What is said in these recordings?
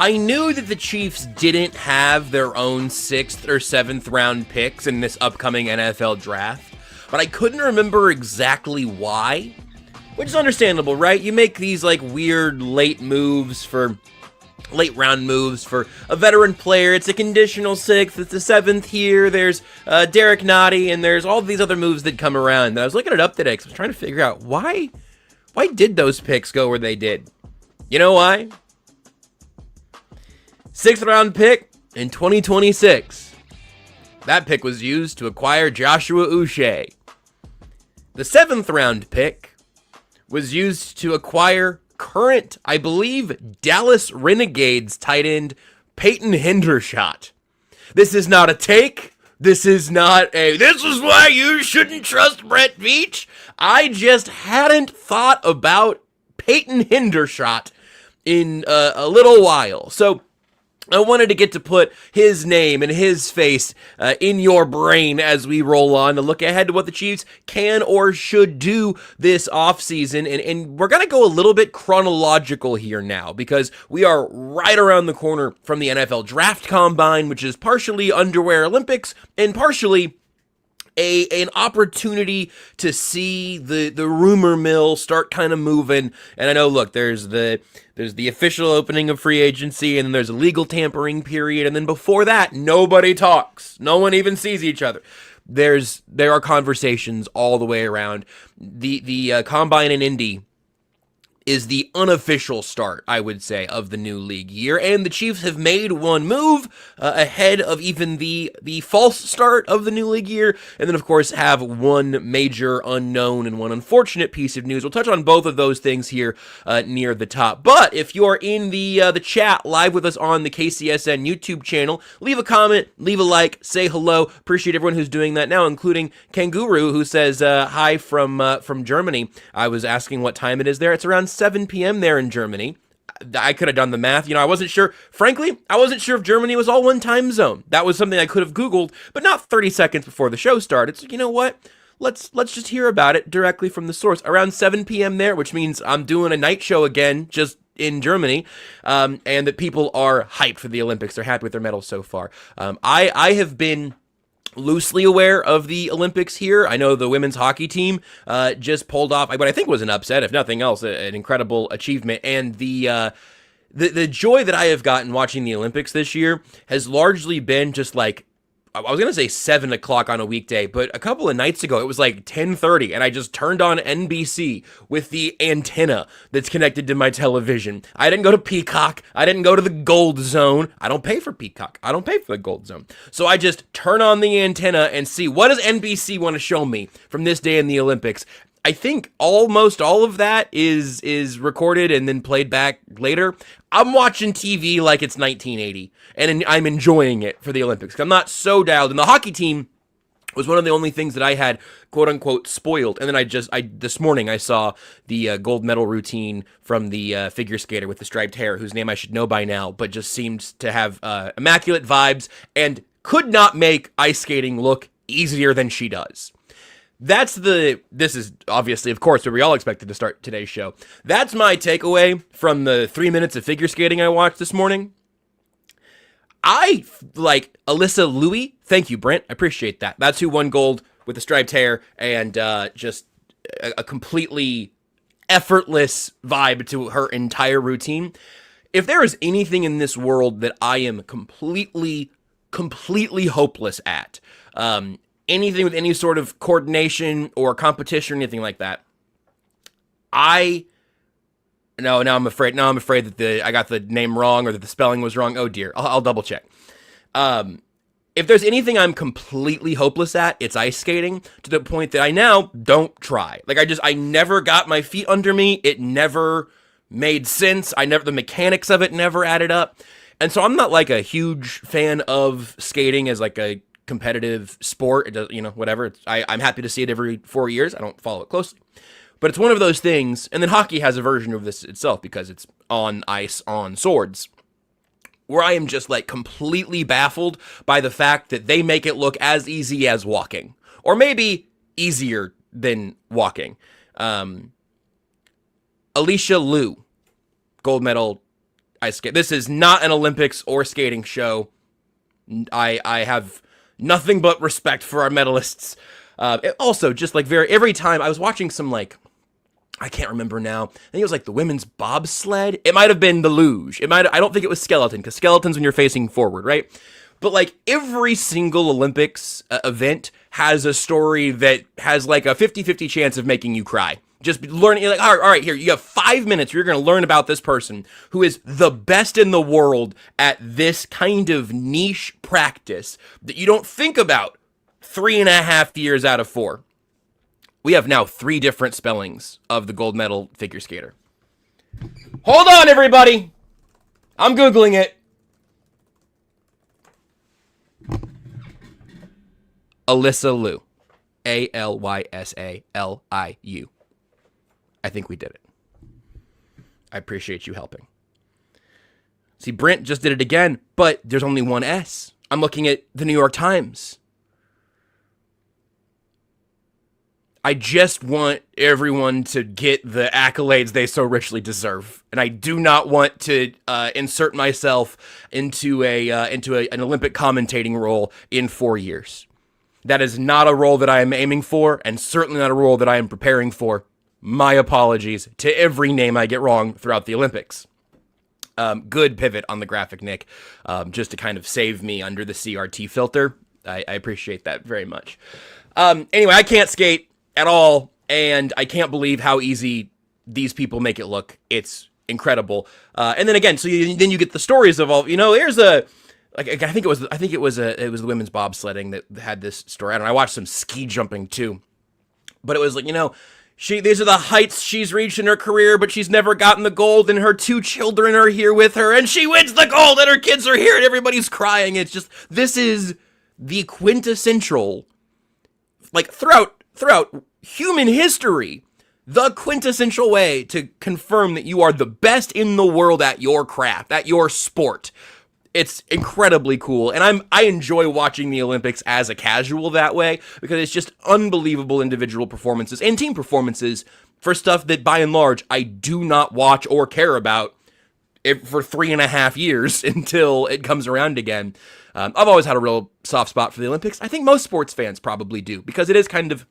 I knew that the Chiefs didn't have their own 6th or 7th round picks in this upcoming NFL draft, but I couldn't remember exactly why, which is understandable, right? You make these like weird late round moves for a veteran player. It's a conditional 6th, it's a 7th here, there's Derek Nottie, and there's all these other moves that come around. And I was looking it up today because I was trying to figure out why did those picks go where they did? You know why? 6th round pick in 2026. That pick was used to acquire Joshua Uche. The 7th round pick was used to acquire current, I believe, Dallas Renegades tight end Peyton Hendershot. This is not a take. This is why you shouldn't trust Brett Veach. I just hadn't thought about Peyton Hendershot in a little while. So I wanted to get to put his name and his face in your brain as we roll on to look ahead to what the Chiefs can or should do this offseason. And we're going to go a little bit chronological here now because we are right around the corner from the NFL Draft Combine, which is partially Underwear Olympics and partially an opportunity to see the rumor mill start kind of moving. And I know, look, there's the official opening of free agency, and then there's a legal tampering period, and then before that, nobody talks. No one even sees each other. There are conversations all the way around. The Combine in Indy is the unofficial start, I would say, of the new league year, and the Chiefs have made one move ahead of even the false start of the new league year, and then, of course, have one major unknown and one unfortunate piece of news. We'll touch on both of those things here near the top, but if you're in the chat live with us on the KCSN YouTube channel, leave a comment, leave a like, say hello. Appreciate everyone who's doing that now, including Kanguru, who says hi from Germany. I was asking what time it is there. It's around 7 p.m. there in Germany. I could have done the math. I wasn't sure. Frankly, I wasn't sure if Germany was all one time zone. That was something I could have Googled, but not 30 seconds before the show started. So you know what? Let's just hear about it directly from the source. Around 7 p.m. there, which means I'm doing a night show again, just in Germany, and that people are hyped for the Olympics. They're happy with their medals so far. I have been loosely aware of the Olympics here. I know the women's hockey team just pulled off what I think was an upset, if nothing else, an incredible achievement. And the joy that I have gotten watching the Olympics this year has largely been just like, I was going to say 7 o'clock on a weekday, but a couple of nights ago, it was like 10:30, and I just turned on NBC with the antenna that's connected to my television. I didn't go to Peacock. I didn't go to the Gold Zone. I don't pay for Peacock. I don't pay for the Gold Zone. So I just turn on the antenna and see, what does NBC want to show me from this day in the Olympics? I think almost all of that is recorded and then played back later. I'm watching TV like it's 1980, and I'm enjoying it for the Olympics. I'm not so dialed. And the hockey team was one of the only things that I had, quote unquote, spoiled. And then this morning I saw the gold medal routine from the figure skater with the striped hair, whose name I should know by now, but just seemed to have immaculate vibes and could not make ice skating look easier than she does. This is obviously, of course, where we all expected to start today's show. That's my takeaway from the 3 minutes of figure skating I watched this morning. I like Alyssa Louie. Thank you, Brent. I appreciate that. That's who won gold with the striped hair and just a completely effortless vibe to her entire routine. If there is anything in this world that I am completely hopeless at, anything with any sort of coordination or competition or anything like that, now I'm afraid that I got the name wrong or that the spelling was wrong. Oh dear, I'll double check. If there's anything I'm completely hopeless at, it's ice skating, to the point that I now don't try. Like I never got my feet under me. It never made sense. The mechanics of it never added up. And so I'm not like a huge fan of skating as like a competitive sport. It does, whatever. I'm happy to see it every 4 years. I don't follow it closely. But it's one of those things, and then hockey has a version of this itself because it's on ice, on swords, where I am just like completely baffled by the fact that they make it look as easy as walking, or maybe easier than walking. Alicia Liu, gold medal I skate. This is not an Olympics or skating show. I have nothing but respect for our medalists. Also, just like every time I was watching some, like, I can't remember now. I think it was like the women's bobsled. It might have been the luge. I don't think it was skeleton, because skeleton's when you're facing forward, right? But like every single Olympics event has a story that has like a 50-50 chance of making you cry. Just learning, like, all right, here, you have 5 minutes. You're going to learn about this person who is the best in the world at this kind of niche practice that you don't think about 3.5 years out of 4. We have now 3 different spellings of the gold medal figure skater. Hold on, everybody. I'm Googling it. Alyssa Liu. Alyssaliu. I think we did it. I appreciate you helping. See, Brent just did it again, but there's only one S. I'm looking at the New York Times. I just want everyone to get the accolades they so richly deserve, and I do not want to insert myself into an Olympic commentating role in 4 years. That is not a role that I am aiming for, and certainly not a role that I am preparing for. My apologies to every name I get wrong throughout the Olympics. Good pivot on the graphic, Nick, just to kind of save me under the CRT filter. I appreciate that very much. Anyway, I can't skate at all, and I can't believe how easy these people make it look. It's incredible. And then again, so then you get the stories of all, there's a, like, I think it was the women's bobsledding that had this story. I watched some ski jumping too, but it was like, these are the heights she's reached in her career, but she's never gotten the gold, and her 2 children are here with her, and she wins the gold, and her kids are here, and everybody's crying. It's just, this is the quintessential, like, throughout human history, the quintessential way to confirm that you are the best in the world at your craft, at your sport. It's incredibly cool, and I enjoy watching the Olympics as a casual that way, because it's just unbelievable individual performances and team performances for stuff that, by and large, I do not watch or care about for 3.5 years until it comes around again. I've always had a real soft spot for the Olympics. I think most sports fans probably do, because it is kind of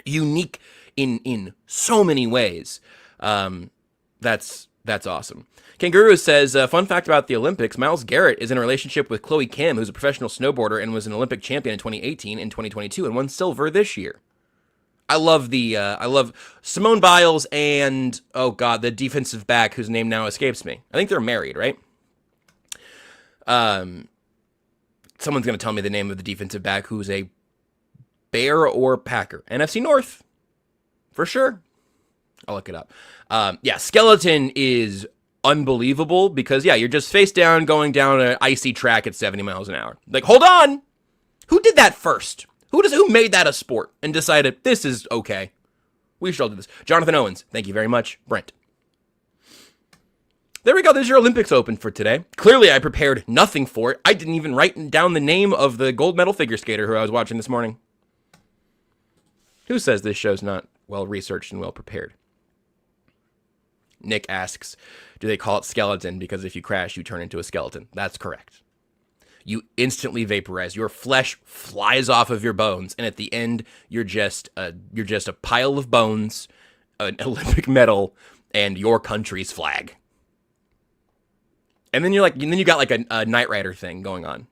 unique in so many ways. That's awesome. Kangaroo says, fun fact about the Olympics, Myles Garrett is in a relationship with Chloe Kim, who's a professional snowboarder and was an Olympic champion in 2018 and 2022 and won silver this year. I love Simone Biles and, the defensive back whose name now escapes me. I think they're married, right? Someone's going to tell me the name of the defensive back who's a Bear or Packer. NFC North, for sure. I'll look it up. Skeleton is unbelievable because, you're just face down going down an icy track at 70 miles an hour. Like, hold on. Who did that first? Who made that a sport and decided this is okay? We should all do this. Jonathan Owens, thank you very much. Brent. There we go. There's your Olympics Open for today. Clearly, I prepared nothing for it. I didn't even write down the name of the gold medal figure skater who I was watching this morning. Who says this show's not well-researched and well-prepared? Nick asks, do they call it skeleton because if you crash, you turn into a skeleton? That's correct. You instantly vaporize. Your flesh flies off of your bones, and at the end, you're just a pile of bones, an Olympic medal, and your country's flag. And then you got like a Knight Rider thing going on.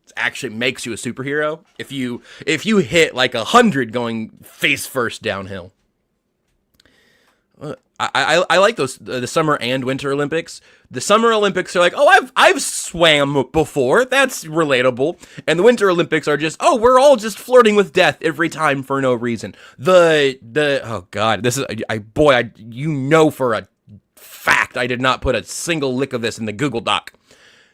It actually makes you a superhero if you hit like 100 going face first downhill. I like those the Summer and Winter Olympics. The Summer Olympics are like, I've swam before. That's relatable. And the Winter Olympics are just, we're all just flirting with death every time for no reason. Oh God, this is for a fact I did not put a single lick of this in the Google Doc.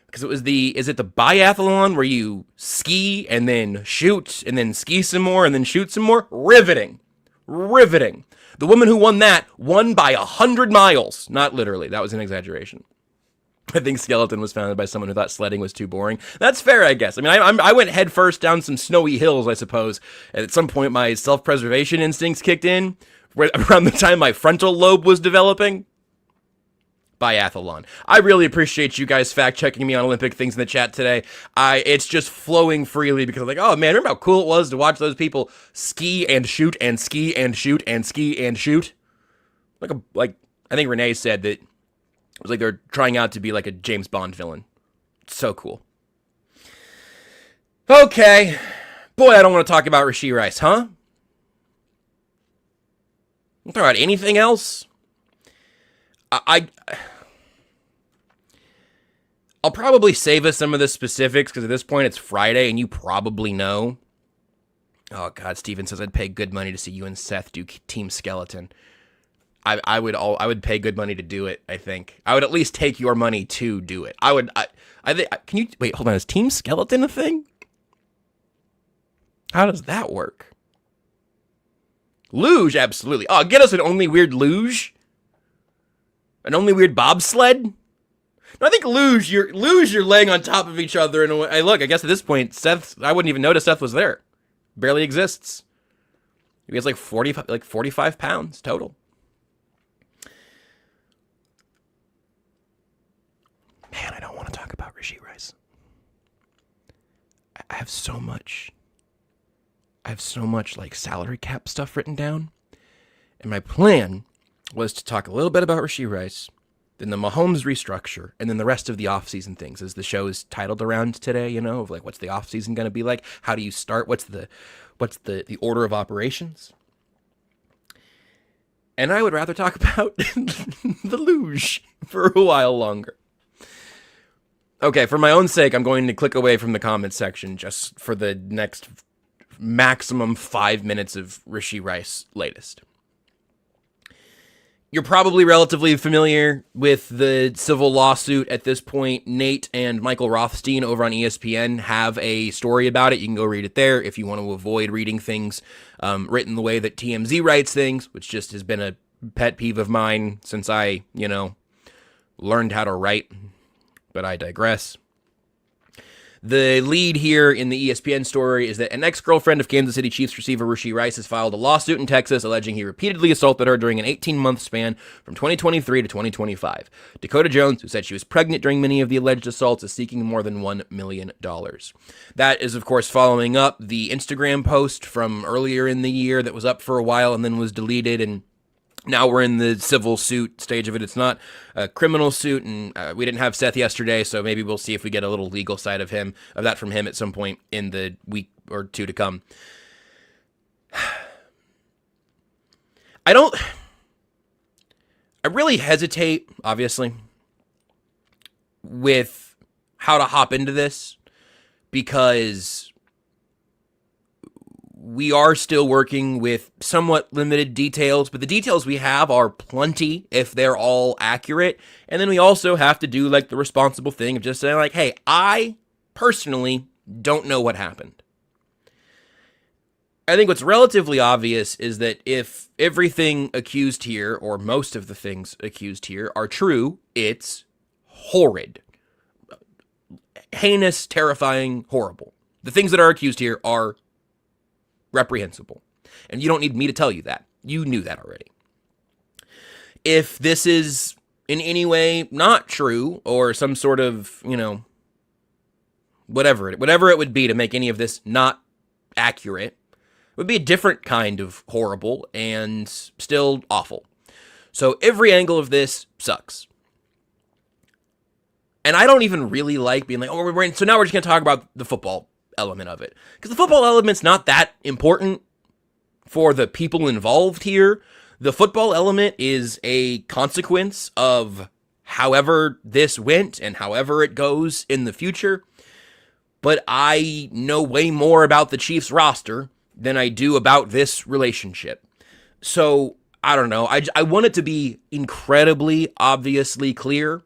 Because it was is it the biathlon where you ski and then shoot and then ski some more and then shoot some more? Riveting. The woman who won that won by 100 miles. Not literally. That was an exaggeration. I think skeleton was founded by someone who thought sledding was too boring. That's fair, I guess. I mean, I went head first down some snowy hills, I suppose. And at some point, my self-preservation instincts kicked in around the time my frontal lobe was developing. biathlon. I really appreciate you guys fact-checking me on Olympic things in the chat today. It's just flowing freely because I'm like, oh man, remember how cool it was to watch those people ski and shoot and ski and shoot and ski and shoot? Like I think Renee said that it was like they're trying out to be like a James Bond villain. So cool. Okay. Boy, I don't want to talk about Rashee Rice, huh? Don't talk about anything else? I'll probably save us some of the specifics because at this point it's Friday and you probably know. Oh God, Steven says I'd pay good money to see you and Seth do Team Skeleton. I would pay good money to do it. I think I would at least take your money to do it. Can you wait? Hold on. Is Team Skeleton a thing? How does that work? Luge, absolutely. Oh, get us an only weird luge. An only weird bobsled? No, I think luge, you're laying on top of each other in a way. I guess at this point, I wouldn't even notice Seth was there. Barely exists. He has like 45 pounds total. Man, I don't want to talk about Rashee Rice. I have so much like salary cap stuff written down. And my plan was to talk a little bit about Rashee Rice, then the Mahomes restructure, and then the rest of the offseason things, as the show is titled around today, of like what's the offseason going to be like? How do you start? What's the order of operations? And I would rather talk about the luge for a while longer. Okay, for my own sake, I'm going to click away from the comments section just for the next maximum 5 minutes of Rashee Rice latest. You're probably relatively familiar with the civil lawsuit at this point. Nate and Michael Rothstein over on ESPN have a story about it. You can go read it there if you want to avoid reading things written the way that TMZ writes things, which just has been a pet peeve of mine since I, learned how to write. But I digress. The lead here in the ESPN story is that an ex-girlfriend of Kansas City Chiefs receiver Rashee Rice has filed a lawsuit in Texas alleging he repeatedly assaulted her during an 18-month span from 2023 to 2025. Dakota Jones, who said she was pregnant during many of the alleged assaults, is seeking more than $1 million. That is, of course, following up the Instagram post from earlier in the year that was up for a while and then was deleted, and now we're in the civil suit stage of it. It's not a criminal suit, and we didn't have Seth yesterday, so maybe we'll see if we get a little legal side of that from him at some point in the week or two to come. I really hesitate, obviously, with how to hop into this because we are still working with somewhat limited details, but the details we have are plenty if they're all accurate. And then we also have to do like the responsible thing of just saying like, hey, I personally don't know what happened. I think what's relatively obvious is that if everything accused here, or most of the things accused here, are true, it's horrid. Heinous, terrifying, horrible. The things that are accused here are reprehensible. And you don't need me to tell you that. You knew that already. If this is in any way not true, or some sort of, whatever it would be to make any of this not accurate, it would be a different kind of horrible and still awful. So every angle of this sucks. And I don't even really like being like, so now we're just going to talk about the football element of it. Because the football element's not that important for the people involved here. The football element is a consequence of however this went and however it goes in the future. But I know way more about the Chiefs roster than I do about this relationship. So, I don't know. I want it to be incredibly obviously clear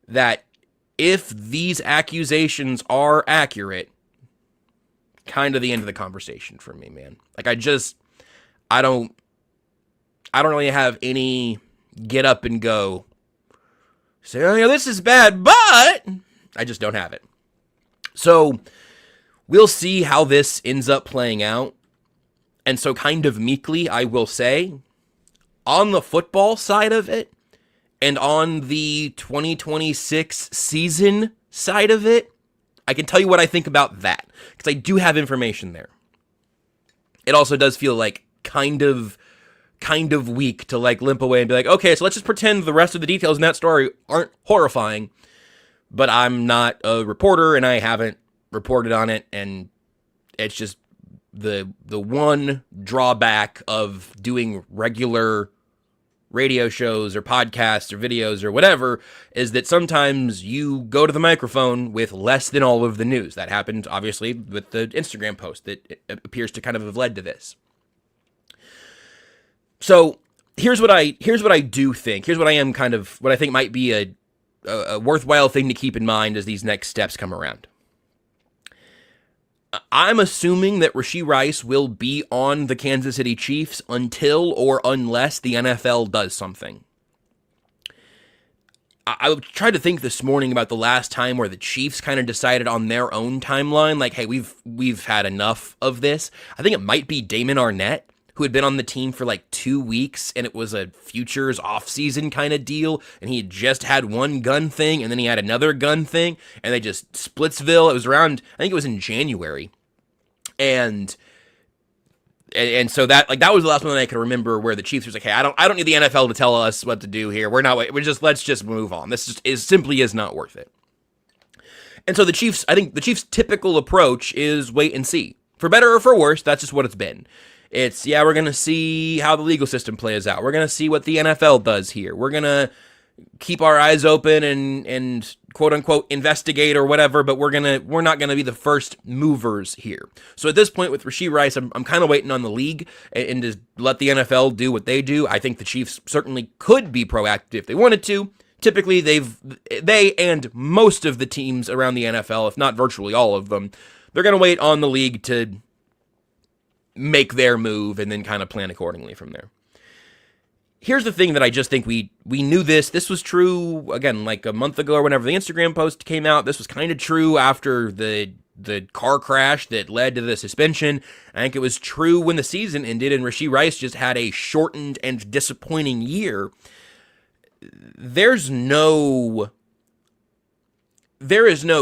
that if these accusations are accurate, kind of the end of the conversation for me, man. Like I don't really have any get up and go say, oh yeah, this is bad, but I just don't have it. So we'll see how this ends up playing out. And so kind of meekly, I will say, on the football side of it, And on the 2026 season side of it, I can tell you what I think about that, because I do have information there. It also does feel like kind of weak to like limp away and be like, okay, so let's just pretend the rest of the details in that story aren't horrifying. But I'm not a reporter and I haven't reported on it, and it's just the one drawback of doing regular radio shows or podcasts or videos or whatever is that sometimes you go to the microphone with less than all of the news. That happened, obviously, with the Instagram post that appears to kind of have led to this. So here's what I do think. Here's what I think might be a worthwhile thing to keep in mind as these next steps come around. I'm assuming that Rashee Rice will be on the Kansas City Chiefs until or unless the NFL does something. I tried to think this morning about the last time where the Chiefs kind of decided on their own timeline, like, hey, we've had enough of this. I think it might be Damon Arnett, who had been on the team for like 2 weeks, and it was a futures off-season kind of deal, and he had just had one gun thing, and then he had another gun thing, and they just Splitsville. It was around, I think it was in January, and so that was the last one that I could remember where the Chiefs was like, hey, I don't need the NFL to tell us what to do here. Let's just move on. This simply is not worth it. And so I think the Chiefs' typical approach is wait and see. For better or for worse, that's just what it's been. It's, yeah, we're going to see how the legal system plays out. We're going to see what the NFL does here. We're going to keep our eyes open and quote unquote investigate or whatever, but we're not going to be the first movers here. So at this point with Rashee Rice, I'm kind of waiting on the league and to let the NFL do what they do. I think the Chiefs certainly could be proactive if they wanted to. Typically they and most of the teams around the NFL, if not virtually all of them, they're going to wait on the league to make their move and then kind of plan accordingly from there. Here's the thing that I just think we knew this. This was true, again, like a month ago or whenever the Instagram post came out. This was kind of true after the car crash that led to the suspension. I think it was true when the season ended and Rashee Rice just had a shortened and disappointing year. There is no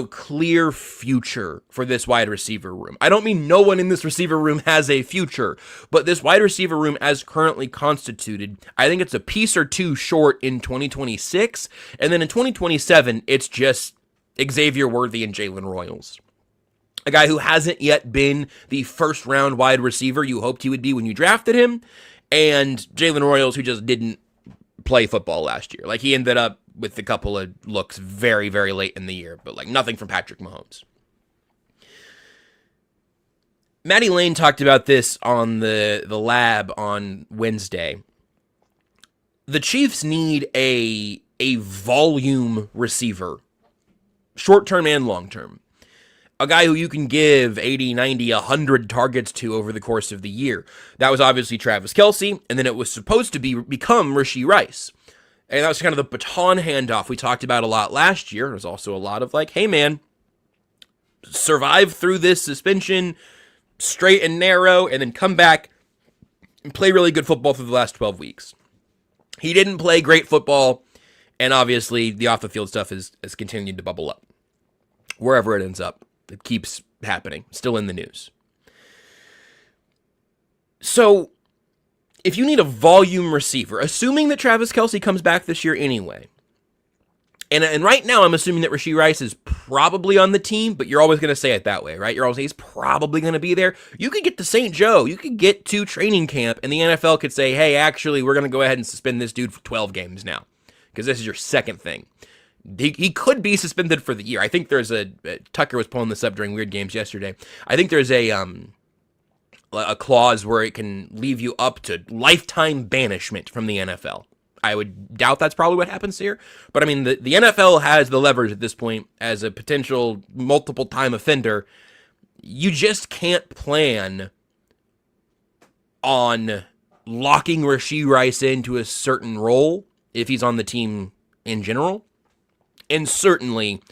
clear future for this wide receiver room. I don't mean no one in this receiver room has a future, but this wide receiver room as currently constituted, I think it's a piece or two short in 2026, and then in 2027, it's just Xavier Worthy and Jalen Royals. A guy who hasn't yet been the first-round wide receiver you hoped he would be when you drafted him, and Jalen Royals, who just didn't play football last year. Like, he ended up with a couple of looks very, very late in the year, but like nothing from Patrick Mahomes. Matty Lane talked about this on the lab on Wednesday. The Chiefs need a volume receiver, short-term and long-term. A guy who you can give 80, 90, 100 targets to over the course of the year. That was obviously Travis Kelce, and then it was supposed to become Rashee Rice. And that was kind of the baton handoff we talked about a lot last year. There's also a lot of like, hey man, survive through this suspension, straight and narrow, and then come back and play really good football for the last 12 weeks. He didn't play great football, and obviously the off-the-field stuff has continued to bubble up. Wherever it ends up, it keeps happening. Still in the news. So if you need a volume receiver, assuming that Travis Kelce comes back this year anyway, and right now I'm assuming that Rashee Rice is probably on the team, but you're always going to say it that way, right? You're always saying he's probably going to be there. You could get to St. Joe. You could get to training camp, and the NFL could say, hey, actually, we're going to go ahead and suspend this dude for 12 games now, because this is your second thing. He could be suspended for the year. I think there's Tucker was pulling this up during Weird Games yesterday. I think there's a clause where it can leave you up to lifetime banishment from the NFL. I would doubt that's probably what happens here. But I mean, the NFL has the leverage at this point as a potential multiple time offender. You just can't plan on locking Rashee Rice into a certain role if he's on the team in general. And certainly,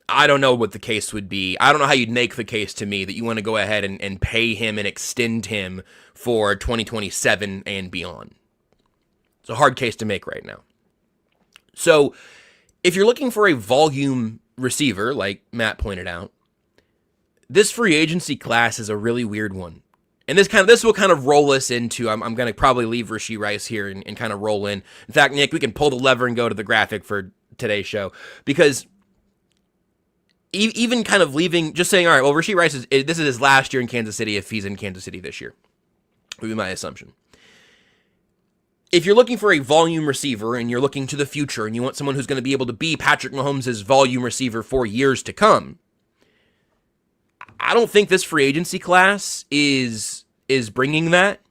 I don't know what the case would be. I don't know how you'd make the case to me that you want to go ahead and pay him and extend him for 2027 and beyond. It's a hard case to make right now. So if you're looking for a volume receiver, like Matt pointed out, this free agency class is a really weird one. And this will kind of roll us into, I'm going to probably leave Rashee Rice here and kind of roll in. In fact, Nick, we can pull the lever and go to the graphic for today's show. Because even kind of leaving, just saying, all right, well, Rashee Rice, this is his last year in Kansas City if he's in Kansas City this year. Would be my assumption. If you're looking for a volume receiver and you're looking to the future and you want someone who's going to be able to be Patrick Mahomes' volume receiver for years to come, I don't think this free agency class is bringing that.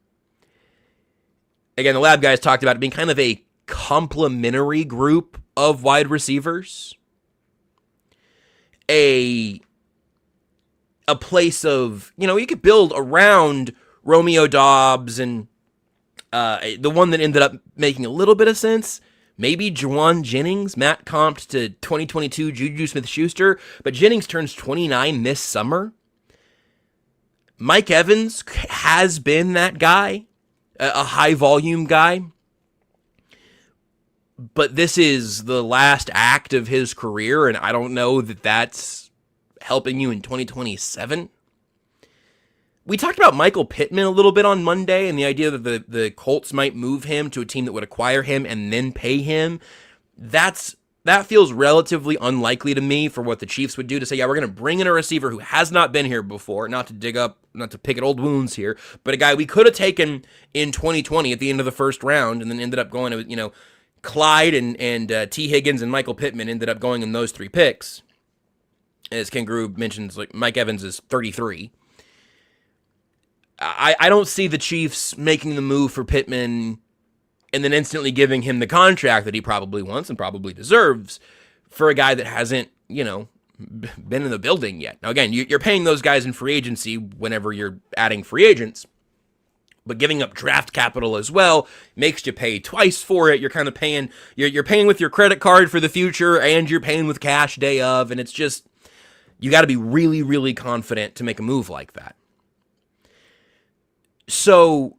Again, the lab guys talked about it being kind of a complementary group of wide receivers. A place of, you could build around Romeo Doubs and the one that ended up making a little bit of sense, maybe Juwan Jennings. Matt comped to 2022 Juju Smith-Schuster, but Jennings turns 29 this summer. Mike Evans has been that guy, a high-volume guy, but this is the last act of his career, and I don't know that that's helping you in 2027. We talked about Michael Pittman a little bit on Monday and the idea that the Colts might move him to a team that would acquire him and then pay him. That feels relatively unlikely to me for what the Chiefs would do, to say, yeah, we're going to bring in a receiver who has not been here before, not to pick at old wounds here, but a guy we could have taken in 2020 at the end of the first round and then ended up going to, Clyde and T. Higgins and Michael Pittman ended up going in those 3 picks. As Kangaroo mentions, like Mike Evans is 33. I don't see the Chiefs making the move for Pittman and then instantly giving him the contract that he probably wants and probably deserves for a guy that hasn't, been in the building yet. Now, again, you're paying those guys in free agency whenever you're adding free agents, but giving up draft capital as well makes you pay twice for it. You're kind of paying, you're paying with your credit card for the future and you're paying with cash day of, and it's just, you got to be really, really confident to make a move like that. So,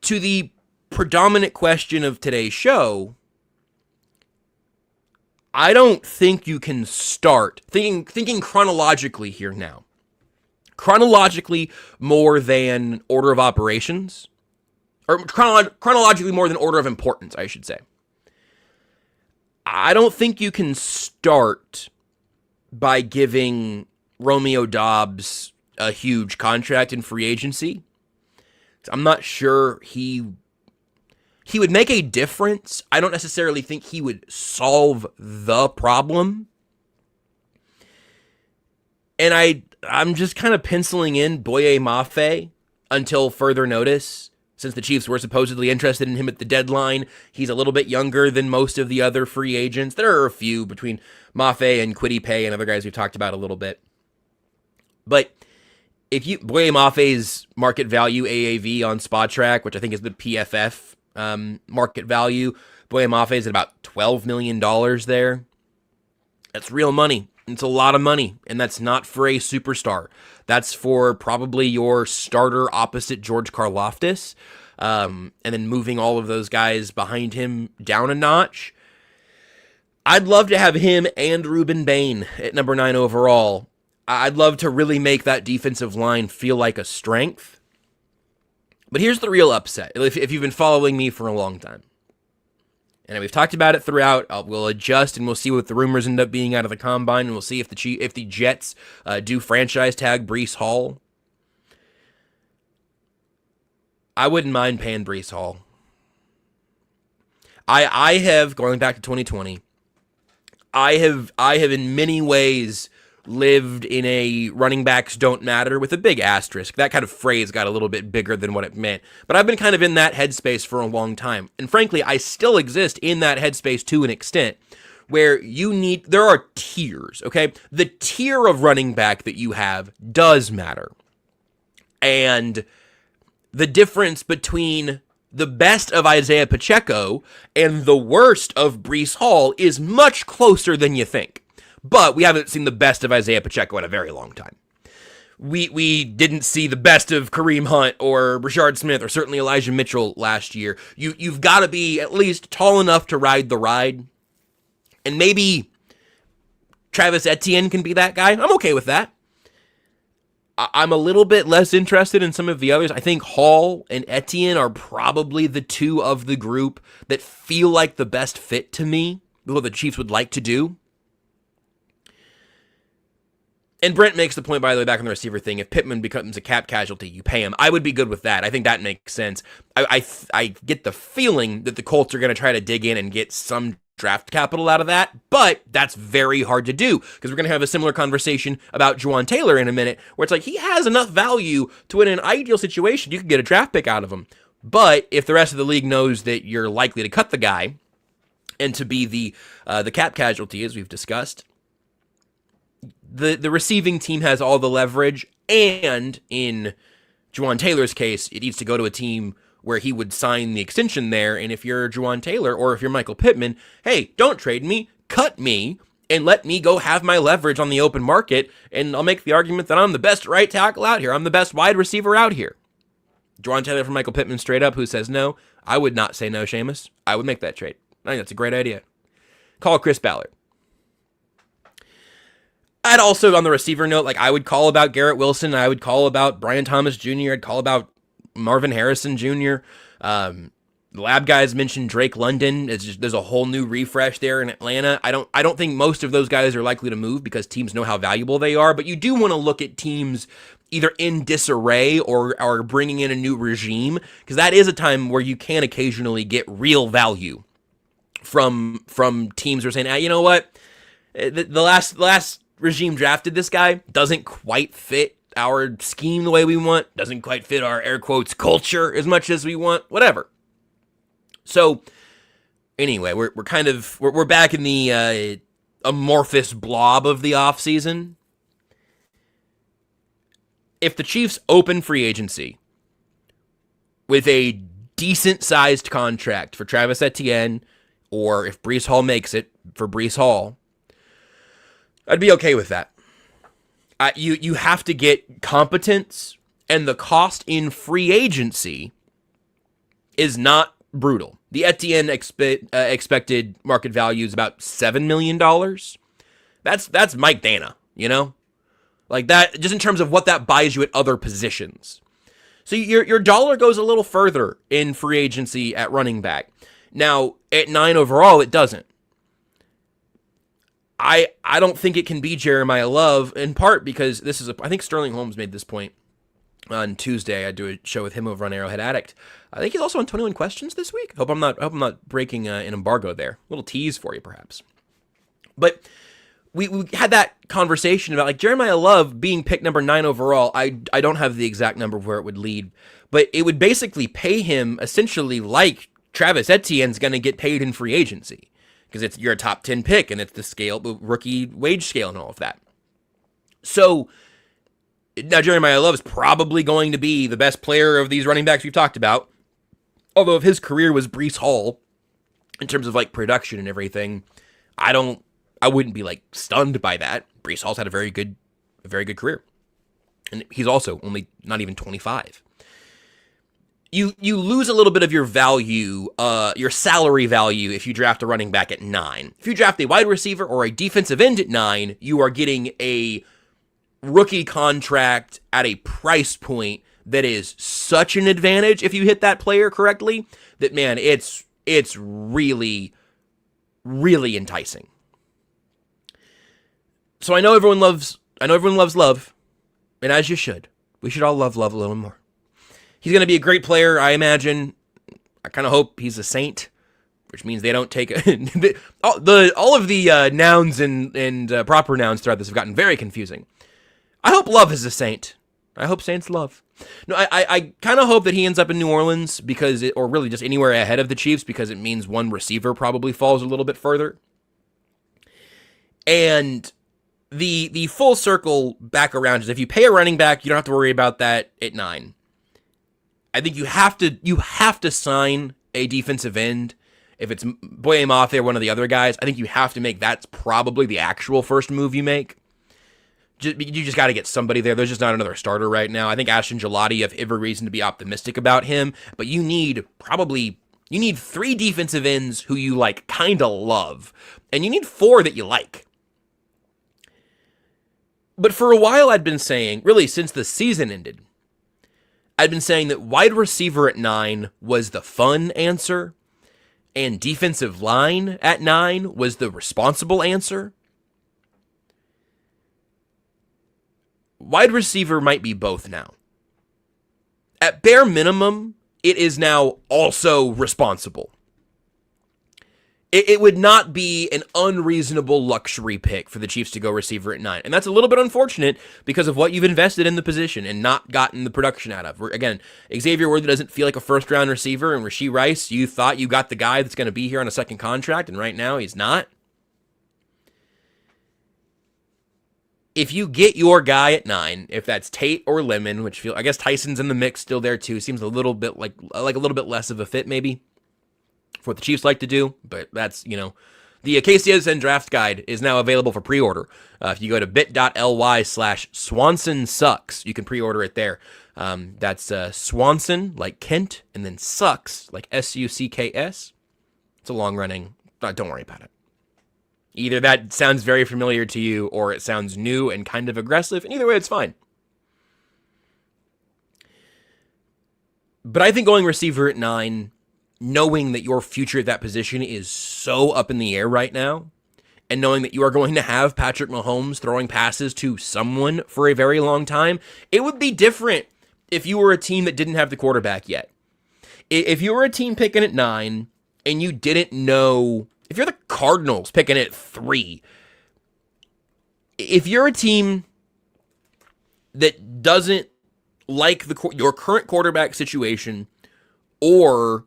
to the predominant question of today's show, I don't think you can start thinking chronologically here now. Chronologically more than order of operations, or chronologically more than order of importance, I should say. I don't think you can start by giving Romeo Doubs a huge contract in free agency. I'm not sure he would make a difference. I don't necessarily think he would solve the problem. And I'm just kind of penciling in Boye Mafe until further notice, since the Chiefs were supposedly interested in him at the deadline. He's a little bit younger than most of the other free agents. There are a few between Mafe and Kwity Paye and other guys we've talked about a little bit. But Boye Mafe's market value AAV on SpotTrack, which I think is the PFF market value, Boye Mafe is at about $12 million there. That's real money. It's a lot of money, and that's not for a superstar. That's for probably your starter opposite George Karlaftis, and then moving all of those guys behind him down a notch. I'd love to have him and Ruben Bain at number 9 overall. I'd love to really make that defensive line feel like a strength. But here's the real upset, if you've been following me for a long time. And we've talked about it throughout. We'll adjust and we'll see what the rumors end up being out of the combine, and we'll see if the Jets do franchise tag Breece Hall. I wouldn't mind paying Breece Hall. I have, going back to 2020, I have in many ways lived in a running backs don't matter with a big asterisk. That kind of phrase got a little bit bigger than what it meant. But I've been kind of in that headspace for a long time. And frankly, I still exist in that headspace to an extent where there are tiers, okay? The tier of running back that you have does matter. And the difference between the best of Isaiah Pacheco and the worst of Breece Hall is much closer than you think. But we haven't seen the best of Isaiah Pacheco in a very long time. We didn't see the best of Kareem Hunt or Rashard Smith or certainly Elijah Mitchell last year. You've got to be at least tall enough to ride the ride. And maybe Travis Etienne can be that guy. I'm okay with that. I'm a little bit less interested in some of the others. I think Hall and Etienne are probably the two of the group that feel like the best fit to me, what the Chiefs would like to do. And Brent makes the point, by the way, back on the receiver thing, if Pittman becomes a cap casualty, you pay him. I would be good with that. I think that makes sense. I get the feeling that the Colts are going to try to dig in and get some draft capital out of that, but that's very hard to do because we're going to have a similar conversation about Juwan Taylor in a minute, where it's like he has enough value to, in an ideal situation, you could get a draft pick out of him. But if the rest of the league knows that you're likely to cut the guy and to be the cap casualty, as we've discussed, the receiving team has all the leverage, and in Juwan Taylor's case, it needs to go to a team where he would sign the extension there. And if you're Juwan Taylor or if you're Michael Pittman, hey, don't trade me, cut me, and let me go have my leverage on the open market, and I'll make the argument that I'm the best right tackle out here. I'm the best wide receiver out here. Juwan Taylor for Michael Pittman straight up, who says no. I would not say no, Seamus. I would make that trade. I think that's a great idea. Call Chris Ballard. I'd also, on the receiver note, like I would call about Garrett Wilson. I would call about Brian Thomas Jr. I'd call about Marvin Harrison Jr. The lab guys mentioned Drake London. There's a whole new refresh there in Atlanta. I don't think most of those guys are likely to move because teams know how valuable they are, but you do want to look at teams either in disarray or are bringing in a new regime, because that is a time where you can occasionally get real value from teams who are saying, you know what, the last regime drafted this guy, doesn't quite fit our scheme the way we want, doesn't quite fit our air quotes culture as much as we want, whatever. So anyway, we're back in the amorphous blob of the offseason. If the Chiefs open free agency with a decent sized contract for Travis Etienne, or if Breece Hall makes it for Breece Hall, I'd be okay with that. You have to get competence, and the cost in free agency is not brutal. The Etienne expected market value is about $7 million. That's Mike Dana, you know? Like that, just in terms of what that buys you at other positions. So your dollar goes a little further in free agency at running back. Now, at 9 overall, it doesn't. I don't think it can be Jeremiah Love, in part because I think Sterling Holmes made this point on Tuesday. I do a show with him over on Arrowhead Addict. I think he's also on 21 Questions this week. Hope I'm not breaking an embargo there. A little tease for you, perhaps. But we had that conversation about like Jeremiah Love being picked number 9 overall. I don't have the exact number of where it would lead, but it would basically pay him essentially like Travis Etienne's going to get paid in free agency. Because you're a top 10 pick, and it's the rookie wage scale and all of that. So, now Jeremiah Love is probably going to be the best player of these running backs we've talked about. Although if his career was Breece Hall, in terms of like production and everything, I wouldn't be like stunned by that. Breece Hall's had a very good career. And he's also only not even 25. You lose a little bit of your value, your salary value, if you draft a running back at 9. If you draft a wide receiver or a defensive end at 9, you are getting a rookie contract at a price point that is such an advantage if you hit that player correctly, that, man, it's really, really enticing. So I know everyone loves Love, and as you should. We should all love Love a little more. He's going to be a great player, I imagine. I kind of hope he's a saint, which means they don't take all of the nouns and proper nouns throughout this have gotten very confusing. I hope Love is a saint. I hope saints love. No, I kind of hope that he ends up in New Orleans or really just anywhere ahead of the Chiefs, because it means one receiver probably falls a little bit further. And the full circle back around is if you pay a running back, you don't have to worry about that at 9. I think you have to sign a defensive end. If it's Boye Mafe or one of the other guys, I think you have to make that probably the actual first move you make. You just got to get somebody there. There's just not another starter right now. I think Ashton Gelati, you have every reason to be optimistic about him, but you need probably You need 3 defensive ends who you like kind of love, and you need 4 that you like. But for a while I'd been saying, really since the season ended, I'd been saying that wide receiver at 9 was the fun answer, and defensive line at 9 was the responsible answer. Wide receiver might be both now. At bare minimum, it is now also responsible. It would not be an unreasonable luxury pick for the Chiefs to go receiver at 9. And that's a little bit unfortunate because of what you've invested in the position and not gotten the production out of. Again, Xavier Worthy doesn't feel like a first-round receiver, and Rashee Rice, you thought you got the guy that's going to be here on a second contract, and right now he's not. If you get your guy at 9, if that's Tate or Lemon, which I guess Tyson's in the mix still there too, seems a little bit like a little bit less of a fit maybe for what the Chiefs like to do, but that's, the KCSN draft guide is now available for pre-order. If you go to bit.ly/Swanson Sucks, you can pre-order it there. That's Swanson, like Kent, and then Sucks, like Sucks. It's a long-running, don't worry about it. Either that sounds very familiar to you, or it sounds new and kind of aggressive, and either way, it's fine. But I think going receiver at 9, knowing that your future at that position is so up in the air right now, and knowing that you are going to have Patrick Mahomes throwing passes to someone for a very long time, it would be different if you were a team that didn't have the quarterback yet. If you were a team picking at 9, and you didn't know, if you're the Cardinals picking at 3, if you're a team that doesn't like your current quarterback situation, or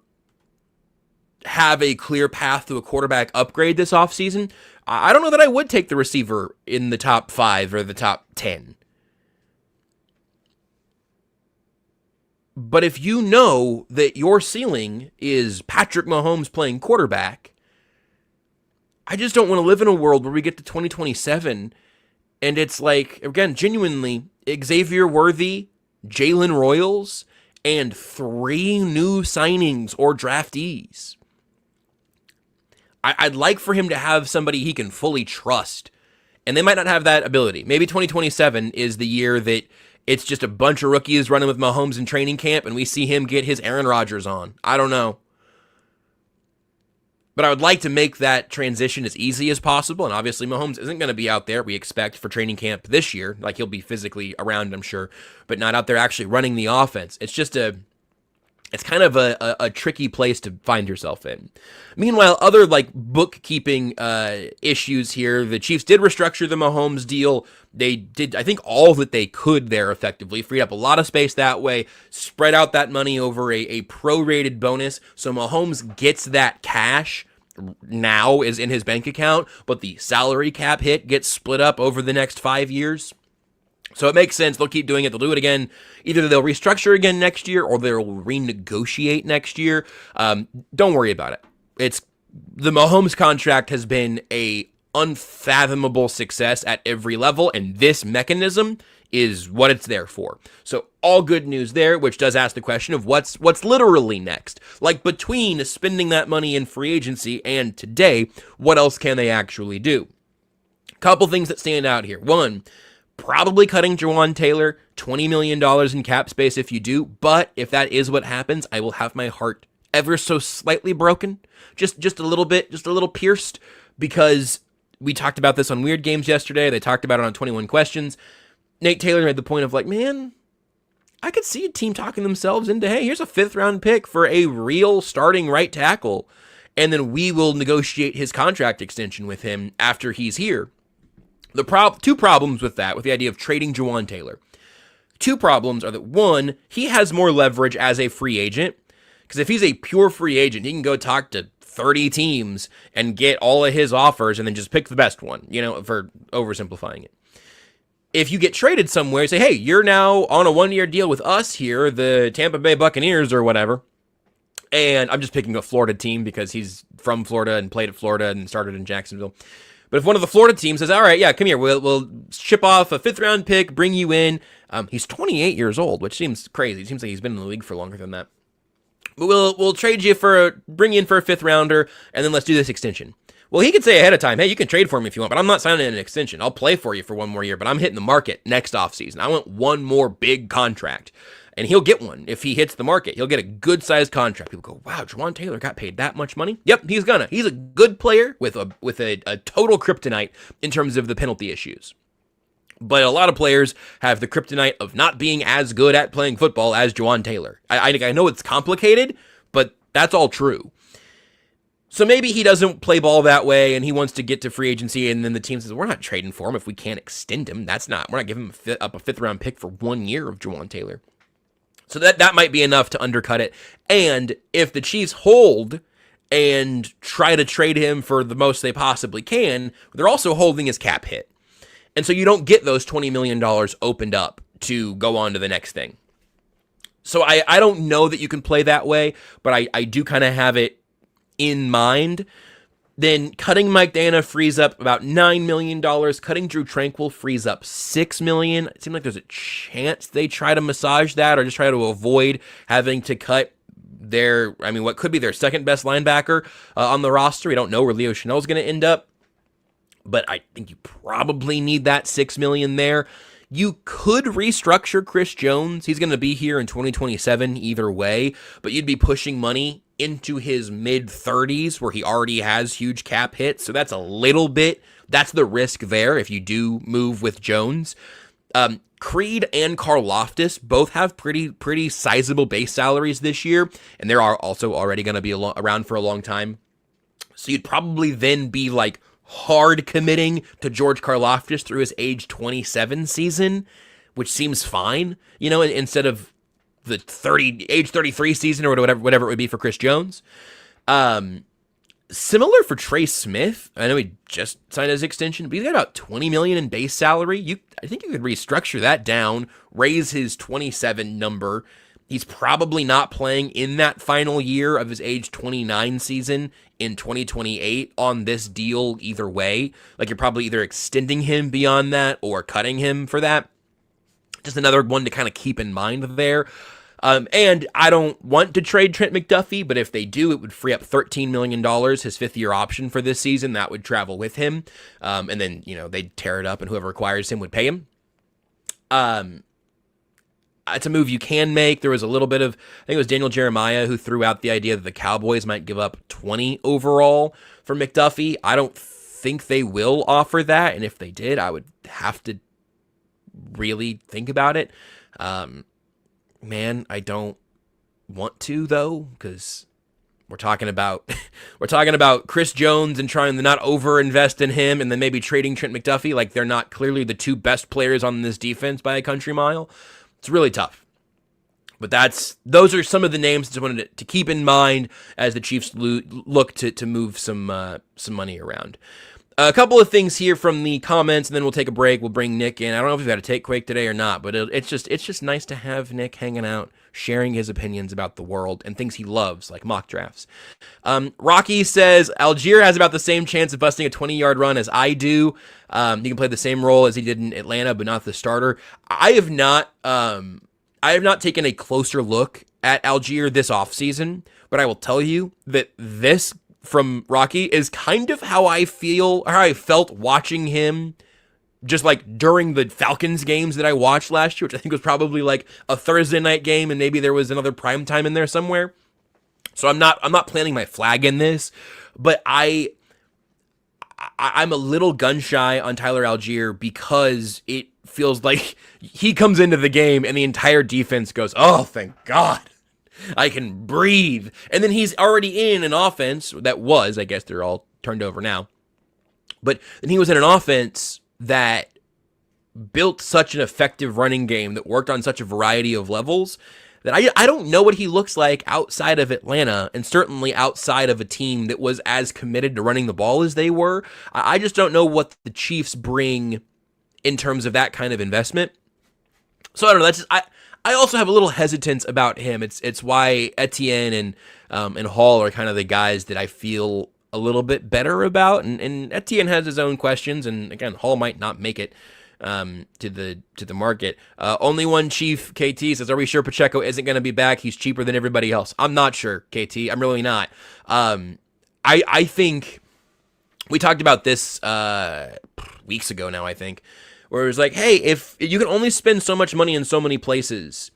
have a clear path to a quarterback upgrade this offseason, I don't know that I would take the receiver in the top 5 or the top 10. But if you know that your ceiling is Patrick Mahomes playing quarterback, I just don't want to live in a world where we get to 2027 and it's like, again, genuinely, Xavier Worthy, Jalen Royals, and 3 new signings or draftees. I'd like for him to have somebody he can fully trust, and they might not have that ability. Maybe 2027 is the year that it's just a bunch of rookies running with Mahomes in training camp, and we see him get his Aaron Rodgers on. I don't know. But I would like to make that transition as easy as possible, and obviously Mahomes isn't going to be out there, we expect, for training camp this year. Like, he'll be physically around, I'm sure, but not out there actually running the offense. It's just it's kind of a tricky place to find yourself in. Meanwhile, other bookkeeping issues here. The Chiefs did restructure the Mahomes deal. They did, I think, all that they could there effectively. Freed up a lot of space that way. Spread out that money over a prorated bonus. So Mahomes gets that cash now is in his bank account, but the salary cap hit gets split up over the next 5 years. So it makes sense. They'll keep doing it. They'll do it again. Either they'll restructure again next year or they'll renegotiate next year. Don't worry about it. The Mahomes contract has been a unfathomable success at every level, and this mechanism is what it's there for. So all good news there, which does ask the question of what's literally next. Like, between spending that money in free agency and today, what else can they actually do? Couple things that stand out here. One, probably cutting Jawan Taylor, $20 million in cap space if you do, but if that is what happens, I will have my heart ever so slightly broken, just a little bit, just a little pierced, because we talked about this on Weird Games yesterday. They talked about it on 21 Questions. Nate Taylor made the point of man, I could see a team talking themselves into, hey, here's a 5th-round pick for a real starting right tackle, and then we will negotiate his contract extension with him after he's here. The 2 problems with that, with the idea of trading Jawan Taylor. 2 problems are that, one, he has more leverage as a free agent, because if he's a pure free agent, he can go talk to 30 teams and get all of his offers and then just pick the best one, for oversimplifying it. If you get traded somewhere, say, hey, you're now on a 1-year deal with us here, the Tampa Bay Buccaneers or whatever, and I'm just picking a Florida team because he's from Florida and played at Florida and started in Jacksonville. But if one of the Florida teams says, all right, yeah, come here, we'll ship off a 5th-round pick, bring you in. He's 28 years old, which seems crazy. It seems like he's been in the league for longer than that. But we'll trade you bring you in for a 5th rounder, and then let's do this extension. Well, he could say ahead of time, hey, you can trade for me if you want, but I'm not signing an extension. I'll play for you for 1 more year, but I'm hitting the market next offseason. I want 1 more big contract. And he'll get one. If he hits the market, he'll get a good-sized contract. People go, wow, Jawaan Taylor got paid that much money? Yep, he's gonna. He's a good player with a total kryptonite in terms of the penalty issues. But a lot of players have the kryptonite of not being as good at playing football as Jawaan Taylor. I know it's complicated, but that's all true. So maybe he doesn't play ball that way, and he wants to get to free agency, and then the team says, we're not trading for him if we can't extend him. We're not giving him up a 5th-round pick for 1 year of Jawaan Taylor. So that might be enough to undercut it. And if the Chiefs hold and try to trade him for the most they possibly can, they're also holding his cap hit. And so you don't get those $20 million opened up to go on to the next thing. So I don't know that you can play that way, but I do kind of have it in mind. Then cutting Mike Dana frees up about $9 million. Cutting Drew Tranquill frees up $6 million. It seems like there's a chance they try to massage that or just try to avoid having to cut what could be their 2nd best linebacker on the roster. We don't know where Leo Chenal's going to end up, but I think you probably need that $6 million there. You could restructure Chris Jones. He's going to be here in 2027 either way, but you'd be pushing money into his mid-30s where he already has huge cap hits. So that's the risk there if you do move with Jones. Creed and Karlaftis both have pretty sizable base salaries this year, and they're also already going to be around for a long time. So you'd probably then be like hard committing to George Karlaftis through his age 27 season, which seems fine, instead of the age 33 season or whatever it would be for Chris Jones. Similar for Trey Smith. I know he just signed his extension, but he's got about $20 million in base salary. I think you could restructure that down, raise his 27 number. He's probably not playing in that final year of his age 29 season in 2028 on this deal either way. Like, you're probably either extending him beyond that or cutting him for that. Just another one to kind of keep in mind there. And I don't want to trade Trent McDuffie, but if they do, it would free up $13 million, his 5th-year option for this season. That would travel with him. And then, they'd tear it up, and whoever acquires him would pay him. It's a move you can make. There was a little bit of, I think it was Daniel Jeremiah who threw out the idea that the Cowboys might give up 20 overall for McDuffie. I don't think they will offer that, and if they did, I would have to really think about it. Man, I don't want to though, because we're talking about Chris Jones and trying to not overinvest in him, and then maybe trading Trent McDuffie. Like, they're not clearly the 2 best players on this defense by a country mile. It's really tough. But those are some of the names I just wanted to keep in mind as the Chiefs look to move some money around. A couple of things here from the comments, and then we'll take a break. We'll bring Nick in. I don't know if we've got a take Quake today or not, but it's just nice to have Nick hanging out, sharing his opinions about the world and things he loves, like mock drafts. Rocky says, Algier has about the same chance of busting a 20-yard run as I do. He can play the same role as he did in Atlanta, but not the starter. I have not taken a closer look at Algier this offseason, but I will tell you that this from Rocky is kind of how I felt watching him just like during the Falcons games that I watched last year, which I think was probably like a Thursday night game, and maybe there was another primetime in there somewhere. So I'm not planting my flag in this, but I'm a little gun shy on Tyler Algier because it feels like he comes into the game and the entire defense goes, oh, thank God, I can breathe. And then he's already in an offense that was, I guess they're all turned over now, but then he was in an offense that built such an effective running game that worked on such a variety of levels that I don't know what he looks like outside of Atlanta, and certainly outside of a team that was as committed to running the ball as they were. I just don't know what the Chiefs bring in terms of that kind of investment. So I don't know. That's just, I also have a little hesitance about him. It's why Etienne and Hall are kind of the guys that I feel a little bit better about. And Etienne has his own questions, and again, Hall might not make it to the market. Only one Chief KT says, "Are we sure Pacheco isn't going to be back? He's cheaper than everybody else." I'm not sure, KT. I'm really not. I think we talked about this weeks ago now, I think, where it was like, hey, if you can only spend so much money in so many places,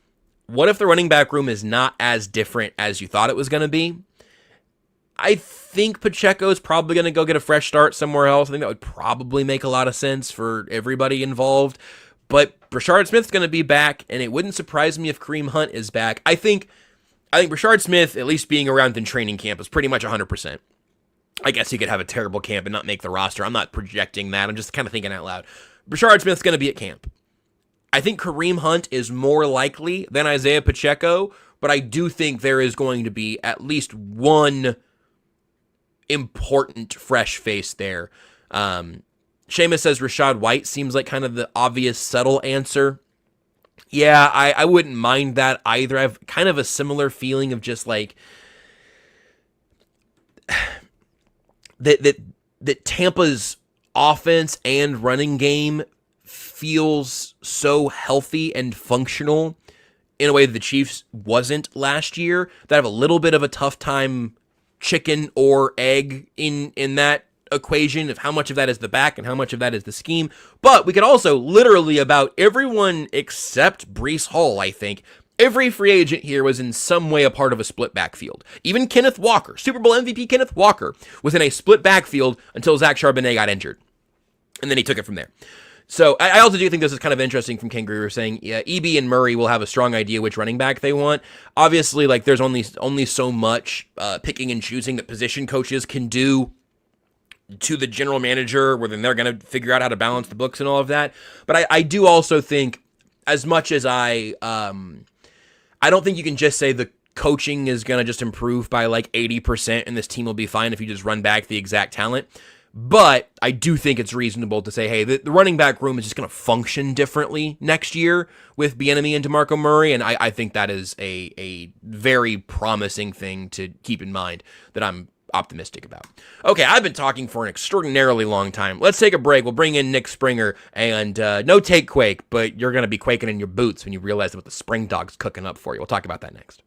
what if the running back room is not as different as you thought it was going to be? I think Pacheco is probably going to go get a fresh start somewhere else. I think that would probably make a lot of sense for everybody involved. But Rashard Smith's going to be back, and it wouldn't surprise me if Kareem Hunt is back. I think Rashard Smith, at least being around in training camp, is pretty much 100%. I guess he could have a terrible camp and not make the roster. I'm not projecting that. I'm just kind of thinking out loud. Rashard Smith's going to be at camp. I think Kareem Hunt is more likely than Isaiah Pacheco, but I do think there is going to be at least one important fresh face there. Seamus says Rachaad White seems like kind of the obvious subtle answer. Yeah, I wouldn't mind that either. I have kind of a similar feeling of just like that Tampa's offense and running game feels so healthy and functional in a way that the Chiefs wasn't last year, that I have a little bit of a tough time chicken or egg in that equation of how much of that is the back and how much of that is the scheme. But we could also literally about everyone except Breece Hall, I think, every free agent here was in some way a part of a split backfield. Even Kenneth Walker, Super Bowl MVP Kenneth Walker, was in a split backfield until Zach Charbonnet got injured. And then he took it from there. So I also do think this is kind of interesting from Ken Greer saying, yeah, EB and Murray will have a strong idea which running back they want. Obviously, like there's only so much picking and choosing that position coaches can do to the general manager, where then they're going to figure out how to balance the books and all of that. But I do also think, as much as I don't think you can just say the coaching is going to just improve by like 80% and this team will be fine if you just run back the exact talent. But I do think it's reasonable to say, hey, the running back room is just going to function differently next year with Bieniemy and DeMarco Murray, and I think that is a very promising thing to keep in mind that I'm optimistic about. Okay, I've been talking for an extraordinarily long time. Let's take a break. We'll bring in Nick Springer, and no take quake, but you're going to be quaking in your boots when you realize what the Spring Dog's cooking up for you. We'll talk about that next.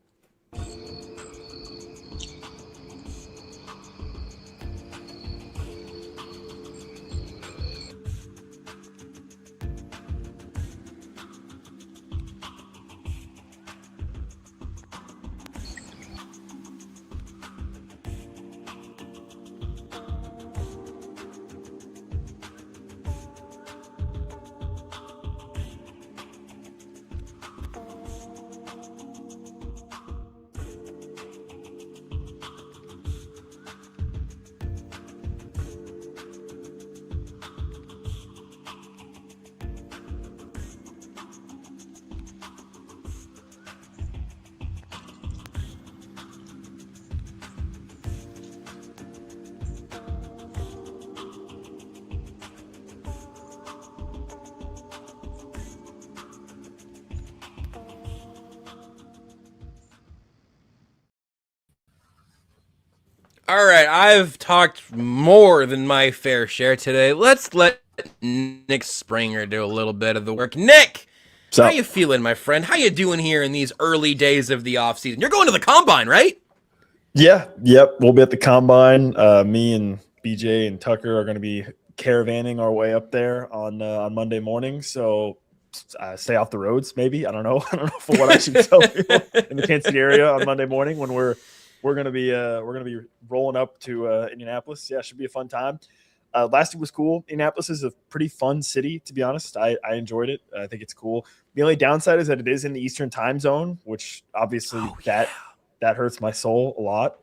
All right, I've talked more than my fair share today. Let's let Nick Springer do a little bit of the work. Nick, how you feeling, my friend? How you doing here in these early days of the offseason? You're going to the Combine, right? Yeah, yep. We'll be at the Combine. Me and BJ and Tucker are going to be caravanning our way up there on Monday morning. So stay off the roads, maybe. I don't know. I don't know for what I should tell people in the Kansas City area on Monday morning when we're gonna be rolling up to Indianapolis. Yeah, it should be a fun time. Last week was cool. Indianapolis is a pretty fun city, to be honest. I enjoyed it. I think it's cool. The only downside is that it is in the Eastern time zone, which obviously that hurts my soul a lot.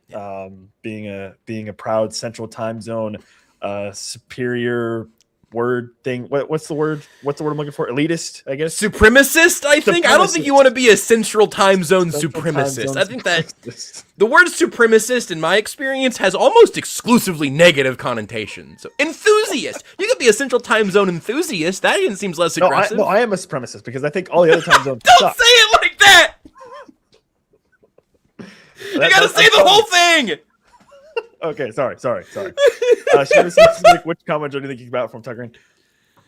Being a proud Central time zone superior word thing. What's the word? What's the word I'm looking for? Elitist, I guess. Supremacist, I think. I don't think you want to be a Central time zone supremacist. I think that the word supremacist, in my experience, has almost exclusively negative connotations. So enthusiast. You could be a Central time zone enthusiast. That even seems less aggressive. I am a supremacist because I think all the other time zones Don't say it like that! You gotta say the whole thing! Okay, sorry. Which comment do you think you got from Tucker?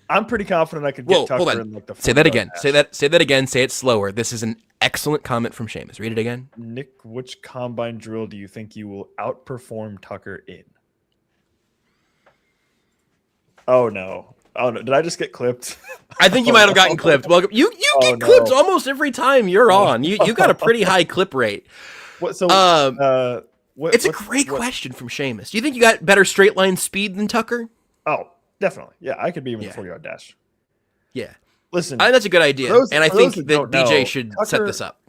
I'm pretty confident I could get Whoa, hold Tucker on. in like the Say that 40-yard again. dash. Say that again. Say it slower. This is an excellent comment from Seamus. Read it again. Nick, which combine drill do you think you will outperform Tucker in? Oh no. Did I just get clipped? I think you might have gotten clipped. Welcome. You get clipped almost every time you're on. You got a pretty high clip rate. What? So, it's a great question from Seamus. Do you think you got better straight line speed than Tucker? Oh, definitely. Yeah, I could be him in the 40-yard dash. Yeah. Listen, I think that's a good idea. And I think that BJ should set this up.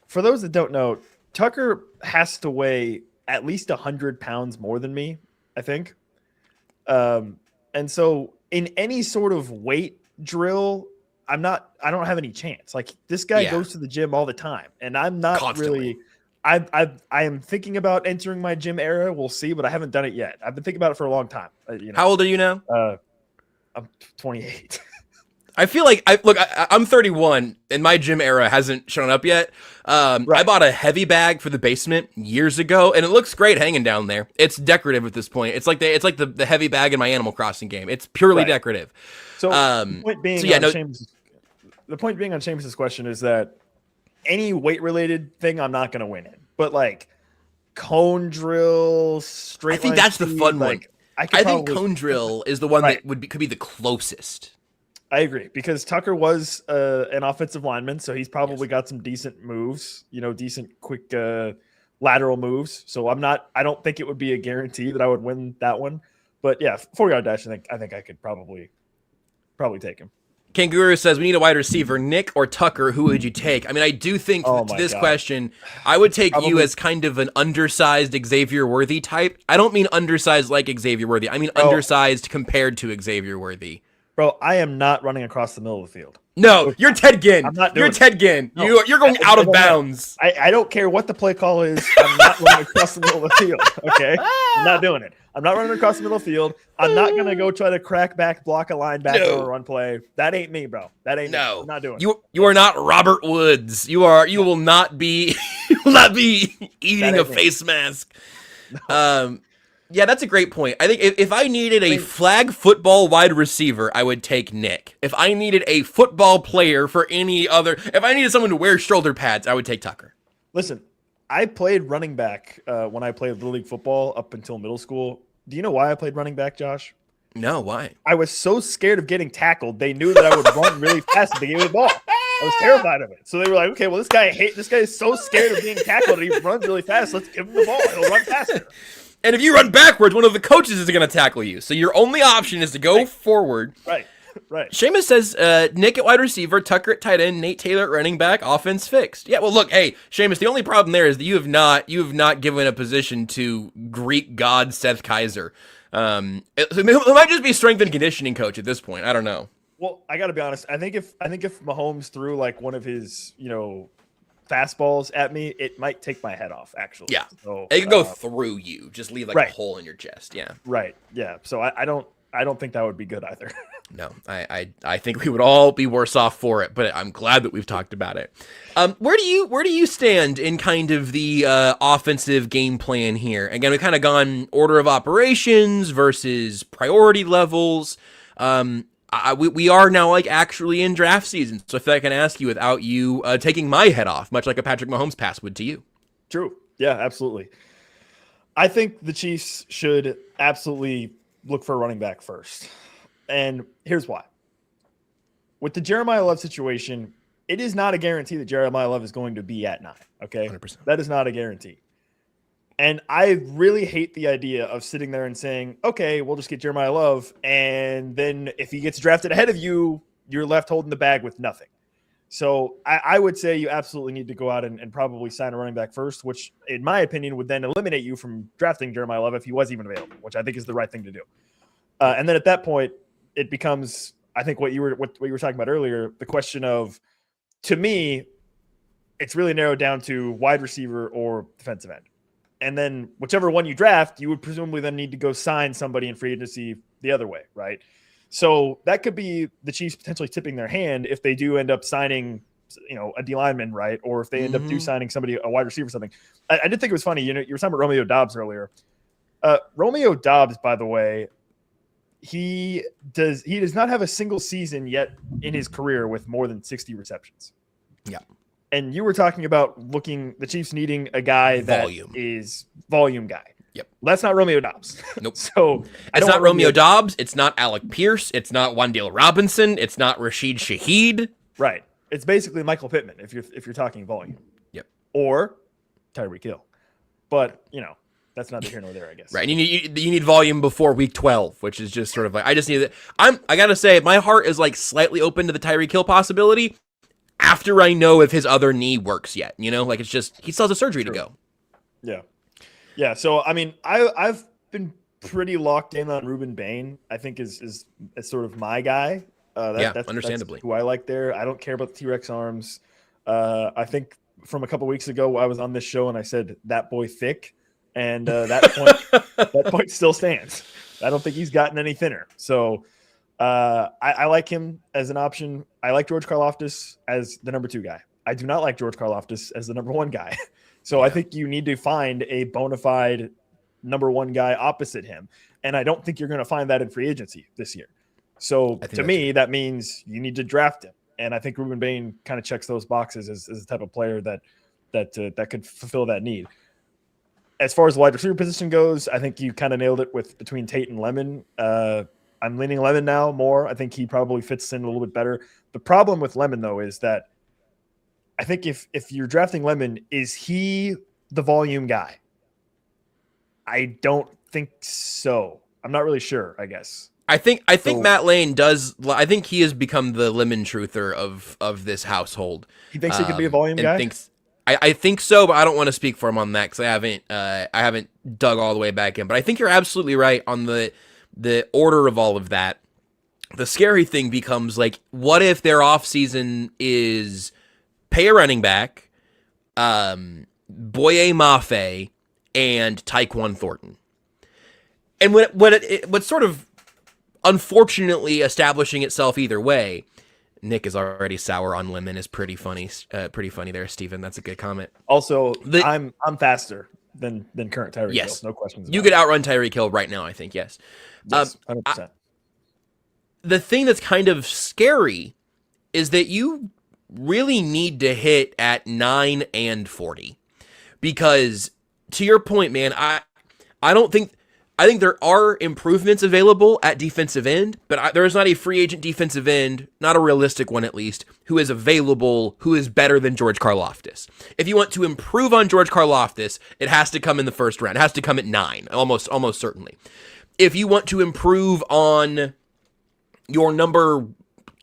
For those that don't know, Tucker has to weigh at least 100 pounds more than me, I think. And so in any sort of weight drill, I don't have any chance. Like this guy goes to the gym all the time, and I'm not constantly. I am thinking about entering my gym era. We'll see, but I haven't done it yet. I've been thinking about it for a long time. How old are you now? I'm 28. I feel like I'm 31 and my gym era hasn't shown up yet. I bought a heavy bag for the basement years ago and it looks great hanging down there. It's decorative at this point. It's like the heavy bag in my Animal Crossing game. It's purely decorative. So the point being on Seamus's question is that any weight related thing I'm not going to win in, but like cone drill, straight. I think that's the fun one. I think cone drill is the one that could be the closest. I agree because Tucker was an offensive lineman, so he's probably got some decent moves, decent quick lateral moves. So I don't think it would be a guarantee that I would win that one. But yeah, 4-yard dash, I think I could probably take him. Kangaroo says, we need a wide receiver. Nick or Tucker, who would you take? I mean, I do think to this question, I would take you as kind of an undersized Xavier Worthy type. I don't mean undersized like Xavier Worthy. I mean undersized compared to Xavier Worthy. Bro, I am not running across the middle of the field. No, you're Ted Ginn. I'm not doing You're Ted Ginn. No, you're going out of bounds. I don't care what the play call is. I'm not running across the middle of the field, okay? I'm not doing it. I'm not running across the middle of the field. I'm not going to go try to crack back, block a linebacker or run play. That ain't me, bro. That ain't me. I'm not doing it. You are not Robert Woods. You will not be eating a face mask. No. Yeah, that's a great point. I think if I needed a flag football wide receiver, I would take Nick. If I needed a football player for if I needed someone to wear shoulder pads, I would take Tucker. Listen, I played running back when I played Little League football up until middle school. Do you know why I played running back, Josh? No, why? I was so scared of getting tackled. They knew that I would run really fast if they gave me the ball. I was terrified of it. So they were like, okay, well, this guy is so scared of being tackled and he runs really fast. Let's give him the ball. He'll run faster. And if you run backwards, one of the coaches is going to tackle you. So your only option is to go forward. Right. Seamus says, Nick at wide receiver, Tucker at tight end, Nate Taylor at running back, offense fixed. Yeah, well, look, hey, Seamus, the only problem there is that you have not given a position to Greek god Seth Kaiser. It might just be strength and conditioning coach at this point. I don't know. Well, I got to be honest. I think if Mahomes threw like one of his, fastballs at me, it might take my head off, actually. Yeah. So, it could go through you, just leave like a hole in your chest. Yeah. Right. Yeah. So I don't think that would be good either. No, I think we would all be worse off for it, but I'm glad that we've talked about it. Where do you stand in kind of the offensive game plan here? Again, we've kind of gone order of operations versus priority levels. We are now like actually in draft season. So if I can ask you without you taking my head off, much like a Patrick Mahomes pass would to you. True. Yeah, absolutely. I think the Chiefs should absolutely look for a running back first. And here's why. With the Jeremiah Love situation, it is not a guarantee that Jeremiah Love is going to be at 9. Okay. 100%. That is not a guarantee. And I really hate the idea of sitting there and saying, okay, we'll just get Jeremiah Love. And then if he gets drafted ahead of you, you're left holding the bag with nothing. So I would say you absolutely need to go out and probably sign a running back first, which in my opinion would then eliminate you from drafting Jeremiah Love if he was even available, which I think is the right thing to do. And then at that point, it becomes, I think what you were talking about earlier, the question of, to me, it's really narrowed down to wide receiver or defensive end. And then whichever one you draft, you would presumably then need to go sign somebody in free agency the other way, right? So that could be the Chiefs potentially tipping their hand if they do end up signing, a D lineman, right? Or if they end up signing somebody, a wide receiver or something. I did think it was funny. You were talking about Romeo Doubs earlier. Romeo Doubs, by the way, he does not have a single season yet in his career with more than 60 receptions. Yeah. And you were talking about the Chiefs needing a guy that is volume guy. Yep. That's not Romeo Doubs. Nope. So it's not Romeo Doubs. It's not Alec Pierce. It's not Wan'Dale Robinson. It's not Rashid Shaheed. Right. It's basically Michael Pittman if you're talking volume. Yep. Or Tyreek Hill. But, that's neither here nor there, I guess. Right. And you need volume before week 12, which is just sort of like, I just need that. I got to say, my heart is like slightly open to the Tyreek Hill possibility after I know if his other knee works yet. Like it's just, he still has a surgery to go. Yeah. Yeah. So, I mean, I've been pretty locked in on Ruben Bain. I think is sort of my guy. That's understandably. That's who I like there. I don't care about the T-Rex arms. I think from a couple weeks ago, I was on this show and I said that boy thick, and that point still stands. I don't think he's gotten any thinner. So I like him as an option. I like George Karlaftis as the number 2 guy. I do not like George Karlaftis as the number 1 guy. So I think you need to find a bona fide number 1 guy opposite him. And I don't think you're going to find that in free agency this year. So to me, that means you need to draft him. And I think Ruben Bain kind of checks those boxes as the type of player that could fulfill that need. As far as the wide receiver position goes, I think you kind of nailed it with between Tate and Lemon. I'm leaning Lemon now more. I think he probably fits in a little bit better. The problem with Lemon, though, is that I think if you're drafting Lemon, is he the volume guy? I don't think so. I'm not really sure, I guess. I think Matt Lane does. I think he has become the Lemon truther of this household. He thinks he could be a volume guy? I think so, but I don't want to speak for him on that because I haven't dug all the way back in. But I think you're absolutely right on the order of all of that. The scary thing becomes like, what if their offseason is pay a running back, Boye Mafe, and Tyquan Thornton? And what's sort of unfortunately establishing itself either way. Nick is already sour on Lemon is pretty funny. Pretty funny there, Steven. That's a good comment. Also, I'm faster than current Tyreek Hill. No questions about you could outrun Tyreek Hill right now, I think, yes. 100%. The thing that's kind of scary is that you really need to hit at 9 and 40. Because to your point, man, I think there are improvements available at defensive end, but there is not a free agent defensive end, not a realistic one at least, who is available, who is better than George Karlaftis. If you want to improve on George Karlaftis, it has to come in the first round. It has to come at 9, almost certainly. If you want to improve on your number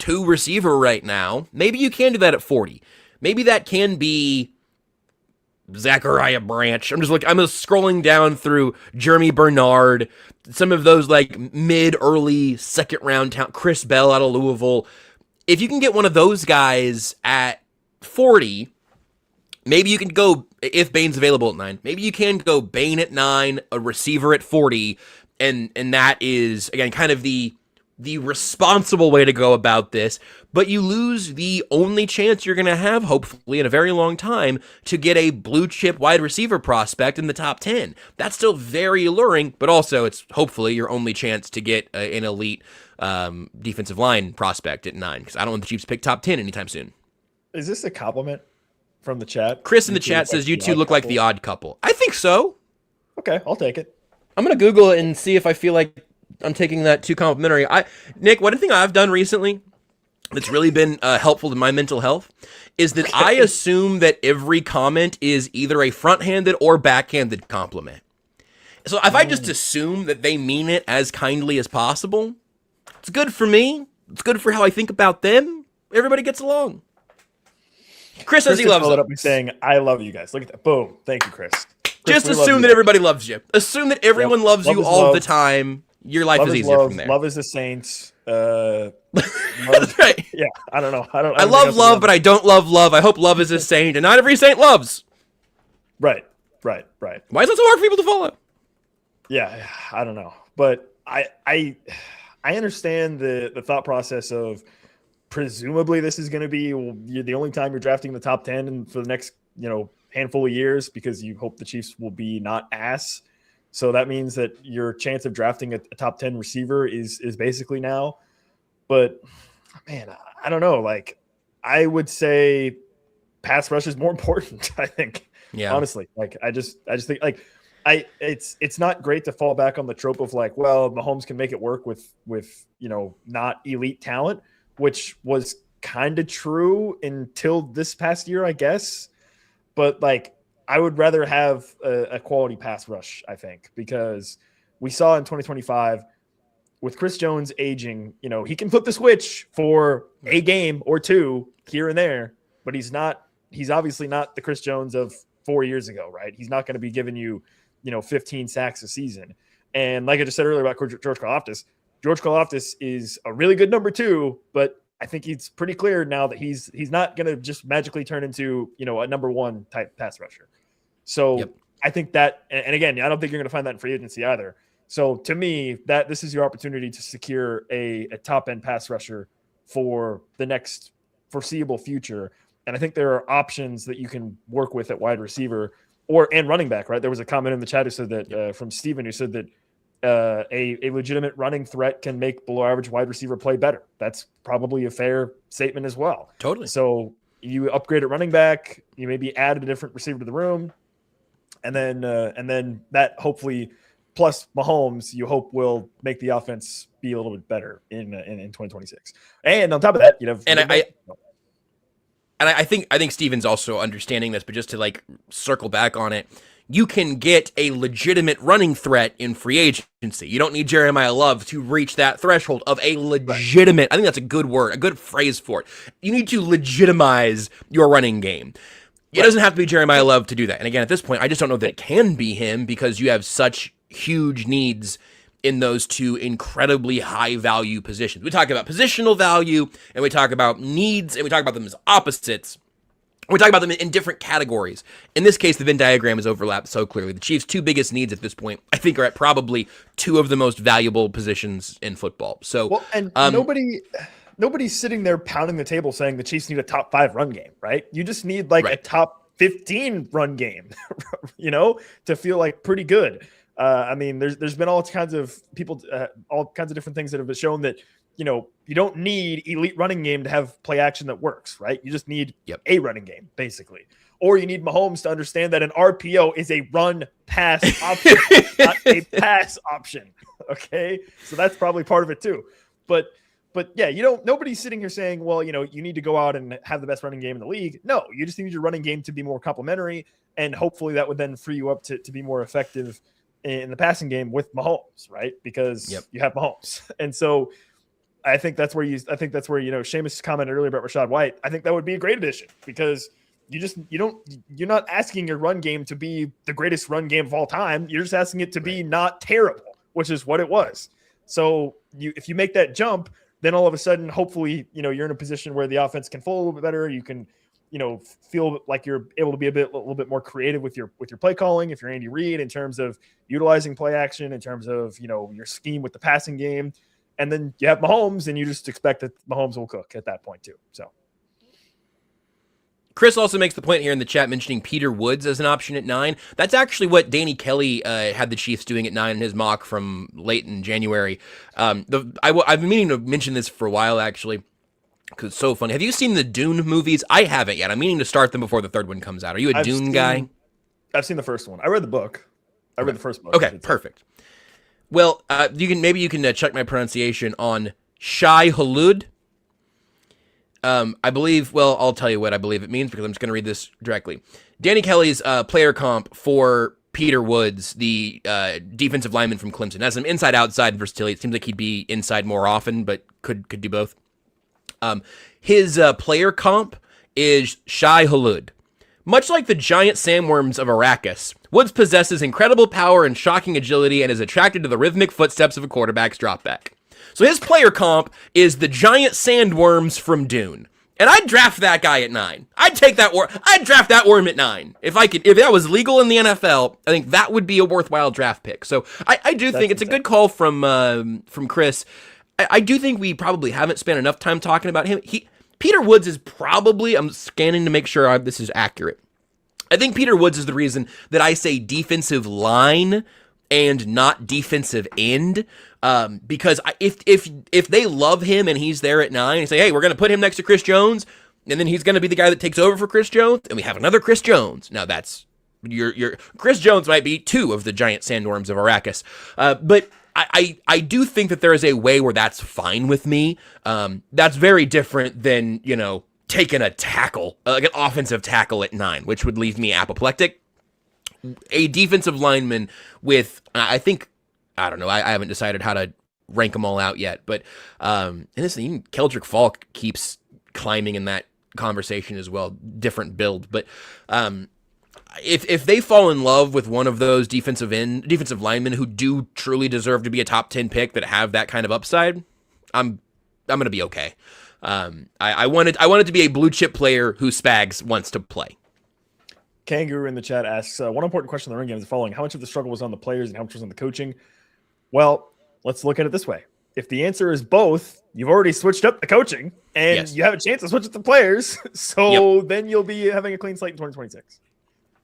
2 receiver right now, maybe you can do that at 40. Maybe that can be Zachariah Branch. I'm just scrolling down through Jeremy Bernard, some of those like early second round talent, Chris Bell out of Louisville. If you can get one of those guys at 40, maybe you can go, if Bain's available at 9, maybe you can go Bain at 9, a receiver at 40, and that is, again, kind of the responsible way to go about this, but you lose the only chance you're going to have, hopefully, in a very long time, to get a blue-chip wide receiver prospect in the top 10. That's still very alluring, but also it's hopefully your only chance to get an elite defensive line prospect at 9, because I don't want the Chiefs to pick top 10 anytime soon. Is this a compliment from the chat? Chris in the chat says you two look like the odd couple. I think so. Okay, I'll take it. I'm going to Google it and see if I feel like I'm taking that too complimentary. Nick, one thing I've done recently that's really been helpful to my mental health is that I assume that every comment is either a front-handed or backhanded compliment. So if I just assume that they mean it as kindly as possible, it's good for me. It's good for how I think about them. Everybody gets along. Chris says he loves it. Up saying, I love you guys. Look at that. Boom. Thank you, Chris. Just assume that everybody loves you. Assume that everyone loves you all the time. Your life is easier from there. Love is the Saints. That's right. Yeah, I don't know. I love love, but I don't love love. I hope love is a saint, and not every saint loves. Right. Why is that so hard for people to follow? Yeah, I don't know, but I understand the thought process of presumably this is going to be the only time you're drafting the top 10 and for the next handful of years because you hope the Chiefs will be not ass. So that means that your chance of drafting a top 10 receiver is basically now. But man, I don't know. Like, I would say pass rush is more important, I think. Yeah. Honestly. Like, I just think like it's not great to fall back on the trope of like, well, Mahomes can make it work with not elite talent, which was kind of true until this past year, I guess. But like, I would rather have a quality pass rush, I think, because we saw in 2025 with Chris Jones aging, he can flip the switch for a game or two here and there, but he's obviously not the Chris Jones of 4 years ago, right? He's not going to be giving you, 15 sacks a season. And like I just said earlier about George Karlaftis is a really good number 2, but I think it's pretty clear now that he's not going to just magically turn into, a number 1 type pass rusher. So yep. I think that, and again, I don't think you're going to find that in free agency either. So to me, that this is your opportunity to secure a top end pass rusher for the next foreseeable future. And I think there are options that you can work with at wide receiver and running back, right? There was a comment in the chat who said that from Steven, who said that a legitimate running threat can make below average wide receiver play better. That's probably a fair statement as well. Totally. So you upgrade at running back, you maybe add a different receiver to the room, and then that hopefully plus Mahomes, you hope will make the offense be a little bit better in 2026. And on top of that, I think Steven's also understanding this, but just to like circle back on it, you can get a legitimate running threat in free agency. You don't need Jeremiah Love to reach that threshold of a legitimate, I think that's a good word, a good phrase for it. You need to legitimize your running game. It doesn't have to be Jeremiah Love to do that. And again, at this point, I just don't know that it can be him because you have such huge needs in those two incredibly high value positions. We talk about positional value and we talk about needs and we talk about them as opposites. We talk about them in different categories. In this case, the Venn diagram is overlapped so clearly. The Chiefs' 2 biggest needs at this point, I think, are at probably 2 of the most valuable positions in football. So, nobody's sitting there pounding the table saying the Chiefs need a top 5 run game, right? You just need a top 15 run game, to feel like pretty good. There's been all kinds of people, all kinds of different things that have been shown that, you don't need elite running game to have play action that works, right? You just need a running game, basically. Or you need Mahomes to understand that an RPO is a run-pass option, not a pass option, okay? So that's probably part of it too. But yeah, nobody's sitting here saying, well, you need to go out and have the best running game in the league. No, you just need your running game to be more complementary, and hopefully that would then free you up to be more effective in the passing game with Mahomes, right? Because you have Mahomes. And so I think that's where Seamus commented earlier about Rachaad White. I think that would be a great addition because you're not asking your run game to be the greatest run game of all time. You're just asking it to be not terrible, which is what it was. So if you make that jump, then all of a sudden, hopefully, you're in a position where the offense can flow a little bit better. You can, feel like you're able to be a little bit more creative with your play calling. If you're Andy Reid, in terms of utilizing play action, in terms of, your scheme with the passing game. And then you have Mahomes, and you just expect that Mahomes will cook at that point too. So, Chris also makes the point here in the chat mentioning Peter Woods as an option at 9. That's actually what Danny Kelly had the Chiefs doing at 9 in his mock from late in January. I've been meaning to mention this for a while, actually, because it's so funny. Have you seen the Dune movies? I haven't yet. I'm meaning to start them before the third one comes out. Are you a Dune guy? I've seen the first one. I read the book. I read the first book. Okay, perfect. Well, you can check my pronunciation on Shai Hulud. I believe, well, I'll tell you what I believe it means because I'm just going to read this directly. Danny Kelly's player comp for Peter Woods, the defensive lineman from Clemson, has some inside-outside versatility. It seems like he'd be inside more often, but could do both. His player comp is Shai Hulud. Much like the giant sandworms of Arrakis, Woods possesses incredible power and shocking agility and is attracted to the rhythmic footsteps of a quarterback's dropback. So his player comp is the giant sandworms from Dune. And I'd draft that guy at 9. I'd draft that worm at 9. If that was legal in the NFL, I think that would be a worthwhile draft pick. So I do think it's a good call from Chris. I do think we probably haven't spent enough time talking about him. Peter Woods is probably, I'm scanning to make sure this is accurate. I think Peter Woods is the reason that I say defensive line and not defensive end. Because if they love him and he's there at 9 and say, hey, we're going to put him next to Chris Jones, and then he's going to be the guy that takes over for Chris Jones, and we have another Chris Jones. Now that's your Chris Jones might be 2 of the giant sandworms of Arrakis. But I do think that there is a way where that's fine with me. That's very different than, taking a tackle, like an offensive tackle at 9, which would leave me apoplectic. A defensive lineman with, I don't know, I haven't decided how to rank them all out yet, but and this even Keldrick Falk keeps climbing in that conversation as well, different build, but if they fall in love with one of those defensive linemen who do truly deserve to be a top 10 pick that have that kind of upside, I'm gonna be okay. I wanted to be a blue chip player who Spags wants to play. Kangaroo in the chat asks, one important question in the run game is the following: how much of the struggle was on the players and how much was on the coaching? Well, let's look at it this way. If the answer is both, you've already switched up the coaching and you have a chance to switch up the players. So then you'll be having a clean slate in 2026.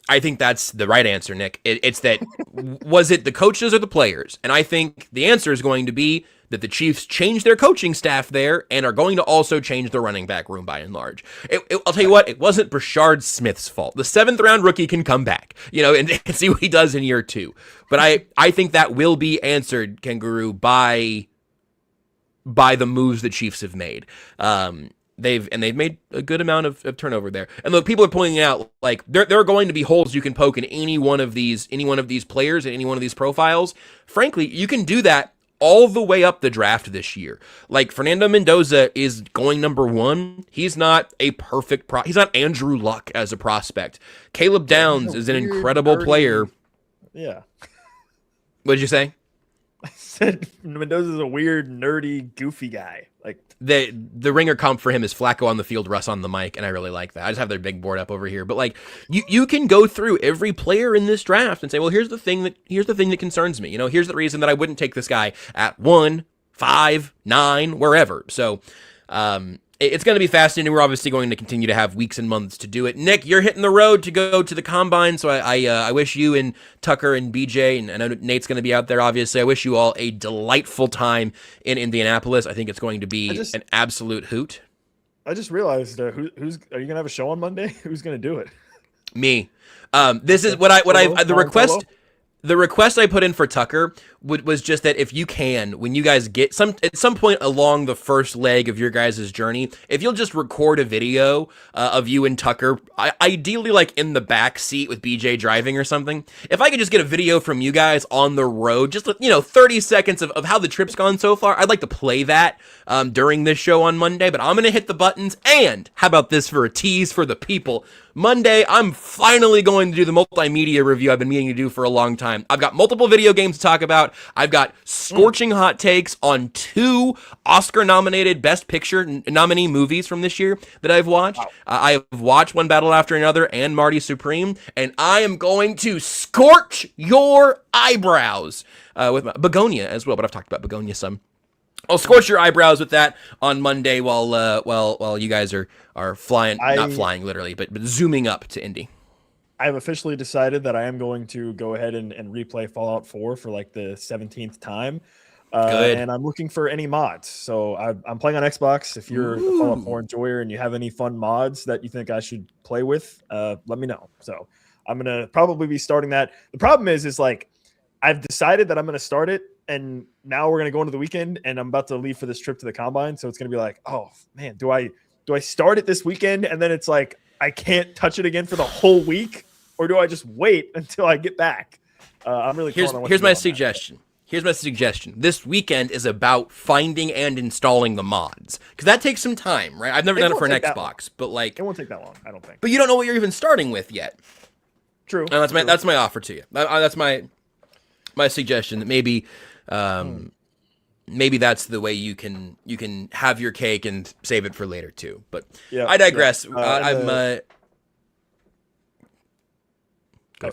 I think that's the right answer, Nick. It's that, was it the coaches or the players? And I think the answer is going to be that the Chiefs changed their coaching staff there and are going to also change the running back room by and large. I'll tell you what, it wasn't Brashard Smith's fault. The 7th round rookie can come back, and see what he does in year 2. But I think that will be answered, Kangaroo, by the moves the Chiefs have made. They've made a good amount of turnover there. And look, people are pointing out, like, there are going to be holes you can poke in any one of these players and any one of these profiles. Frankly, you can do that all the way up the draft this year. Like, Fernando Mendoza is going number 1. He's not a perfect he's not Andrew Luck as a prospect. Caleb Downs is an incredible player. Yeah. What did you say? I said Mendoza's a weird, nerdy, goofy guy. Like, the ringer comp for him is Flacco on the field, Russ on the mic, and I really like that. I just have their big board up over here. But like, you can go through every player in this draft and say, well, here's the thing that concerns me. Here's the reason that I wouldn't take this guy at 1, 5, 9, wherever. So it's going to be fascinating. We're obviously going to continue to have weeks and months to do it. Nick, you're hitting the road to go to the Combine, so I wish you and Tucker and BJ, and I know Nate's going to be out there, obviously. I wish you all a delightful time in Indianapolis. I think it's going to be an absolute hoot. I just realized, are you going to have a show on Monday? Who's going to do it? Me. This is the request I put in for Tucker was just that if you can, when you guys get at some point along the first leg of your guys' journey, if you'll just record a video of you and Tucker, ideally like in the back seat with BJ driving or something. If I could just get a video from you guys on the road, just 30 seconds of how the trip's gone so far, I'd like to play that during this show on Monday. But I'm gonna hit the buttons, and how about this for a tease for the people? Monday, I'm finally going to do the multimedia review I've been meaning to do for a long time. I've got multiple video games to talk about. I've got scorching hot takes on 2 Oscar-nominated Best Picture nominee movies from this year that I've watched. Wow. I have watched One Battle After Another and Marty Supreme, and I am going to scorch your eyebrows with Begonia as well, but I've talked about Begonia some. I'll scorch your eyebrows with that on Monday while you guys are flying, not flying literally, but zooming up to Indy. I've officially decided that I am going to go ahead and replay Fallout 4 for like the 17th time. Good. And I'm looking for any mods. So I'm playing on Xbox. If you're a Fallout 4 enjoyer and you have any fun mods that you think I should play with, let me know. So I'm going to probably be starting that. The problem is like, I've decided that I'm going to start it, and now we're going to go into the weekend, and I'm about to leave for this trip to the Combine. So it's going to be like, oh man, do I start it this weekend? And then it's like, I can't touch it again for the whole week, or do I just wait until I get back? I'm really here's my suggestion. Here's my suggestion. This weekend is about finding and installing the mods, because that takes some time, right? I've never done it for an Xbox, but like, it won't take that long, I don't think. But you don't know what you're even starting with yet. True. And that's my offer to you. That's my suggestion, that maybe maybe that's the way you can have your cake and save it for later too. But yeah, I digress. Yeah.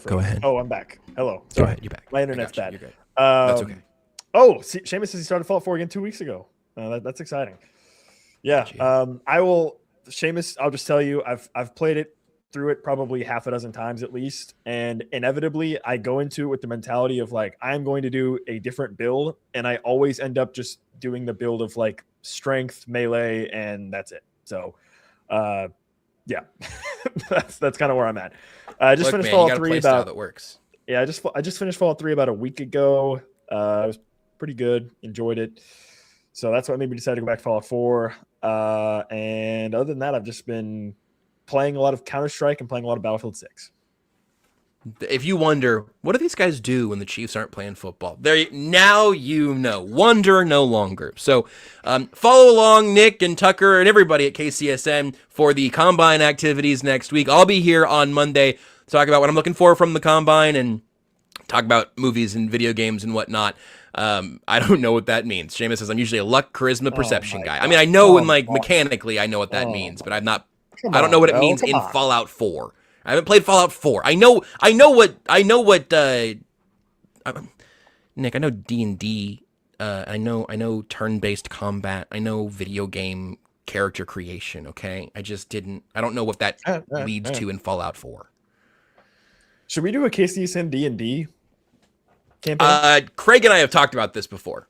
Go ahead. Oh, I'm back. Hello. Sorry. Go ahead. You're back. My internet's bad. You're good. That's okay. Oh, Seamus says he started Fallout 4 again 2 weeks ago. That's exciting. Yeah. I will. Seamus, I'll just tell you, I've played it through it probably half a dozen times at least. And inevitably, I go into it with the mentality of like, I'm going to do a different build. And I always end up just doing the build of like strength, melee, and that's it. So, yeah, that's kind of where I'm at. I just finished Fallout 3 about that works. Yeah, I just finished Fallout 3 about a week ago. It was pretty good. Enjoyed it. So that's what made me decide to go back to Fallout 4. And other than that, I've just been playing a lot of Counter-Strike and playing a lot of Battlefield 6. If you wonder, what do these guys do when the Chiefs aren't playing football? Now you know. Wonder no longer. So follow along, Nick and Tucker and everybody at KCSN for the Combine activities next week. I'll be here on Monday to talk about what I'm looking for from the Combine and talk about movies and video games and whatnot. I don't know what that means. Seamus says I'm usually a luck, charisma, perception guy. God. I mean, I know mechanically I know what that means, but I'm not. I don't know what it means in Fallout 4. I haven't played Fallout 4. I know what Nick, I know D&D. I know turn-based combat. I know video game character creation, okay? I don't know what that leads to in Fallout 4. Should we do a KCSN D&D campaign? Craig and I have talked about this before.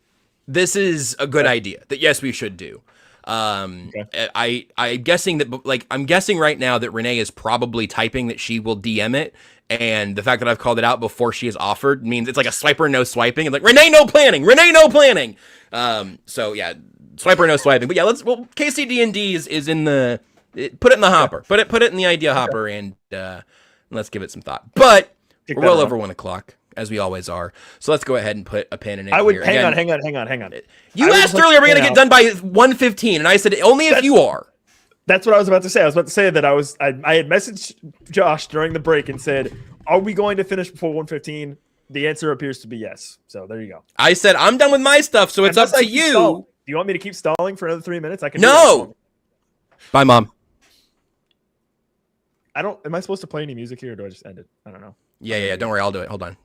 This is a good idea that yes, we should do. Okay. I'm guessing that I'm guessing right now that Renee is probably typing that she will DM it, and the fact that I've called it out before she has offered means it's like a swiper no swiping, and like Renee no planning. So yeah, swiper no swiping. But yeah, KCD&D is in the put it in the hopper. Put it in the idea hopper, and let's give it some thought. But we're well over 1 o'clock, as we always are. So let's go ahead and put a pin in it. Hang on. You asked earlier, we're going to get done by 1:15, and I said only if you are. That's what I was about to say. I was about to say that I had messaged Josh during the break and said, are we going to finish before 1:15? The answer appears to be yes. So there you go. I said, I'm done with my stuff, so it's up to you. Do you want me to keep stalling for another 3 minutes? I can. No. Bye, Mom. Am I supposed to play any music here, or do I just end it? I don't know. Yeah. Don't worry. I'll do it. Hold on.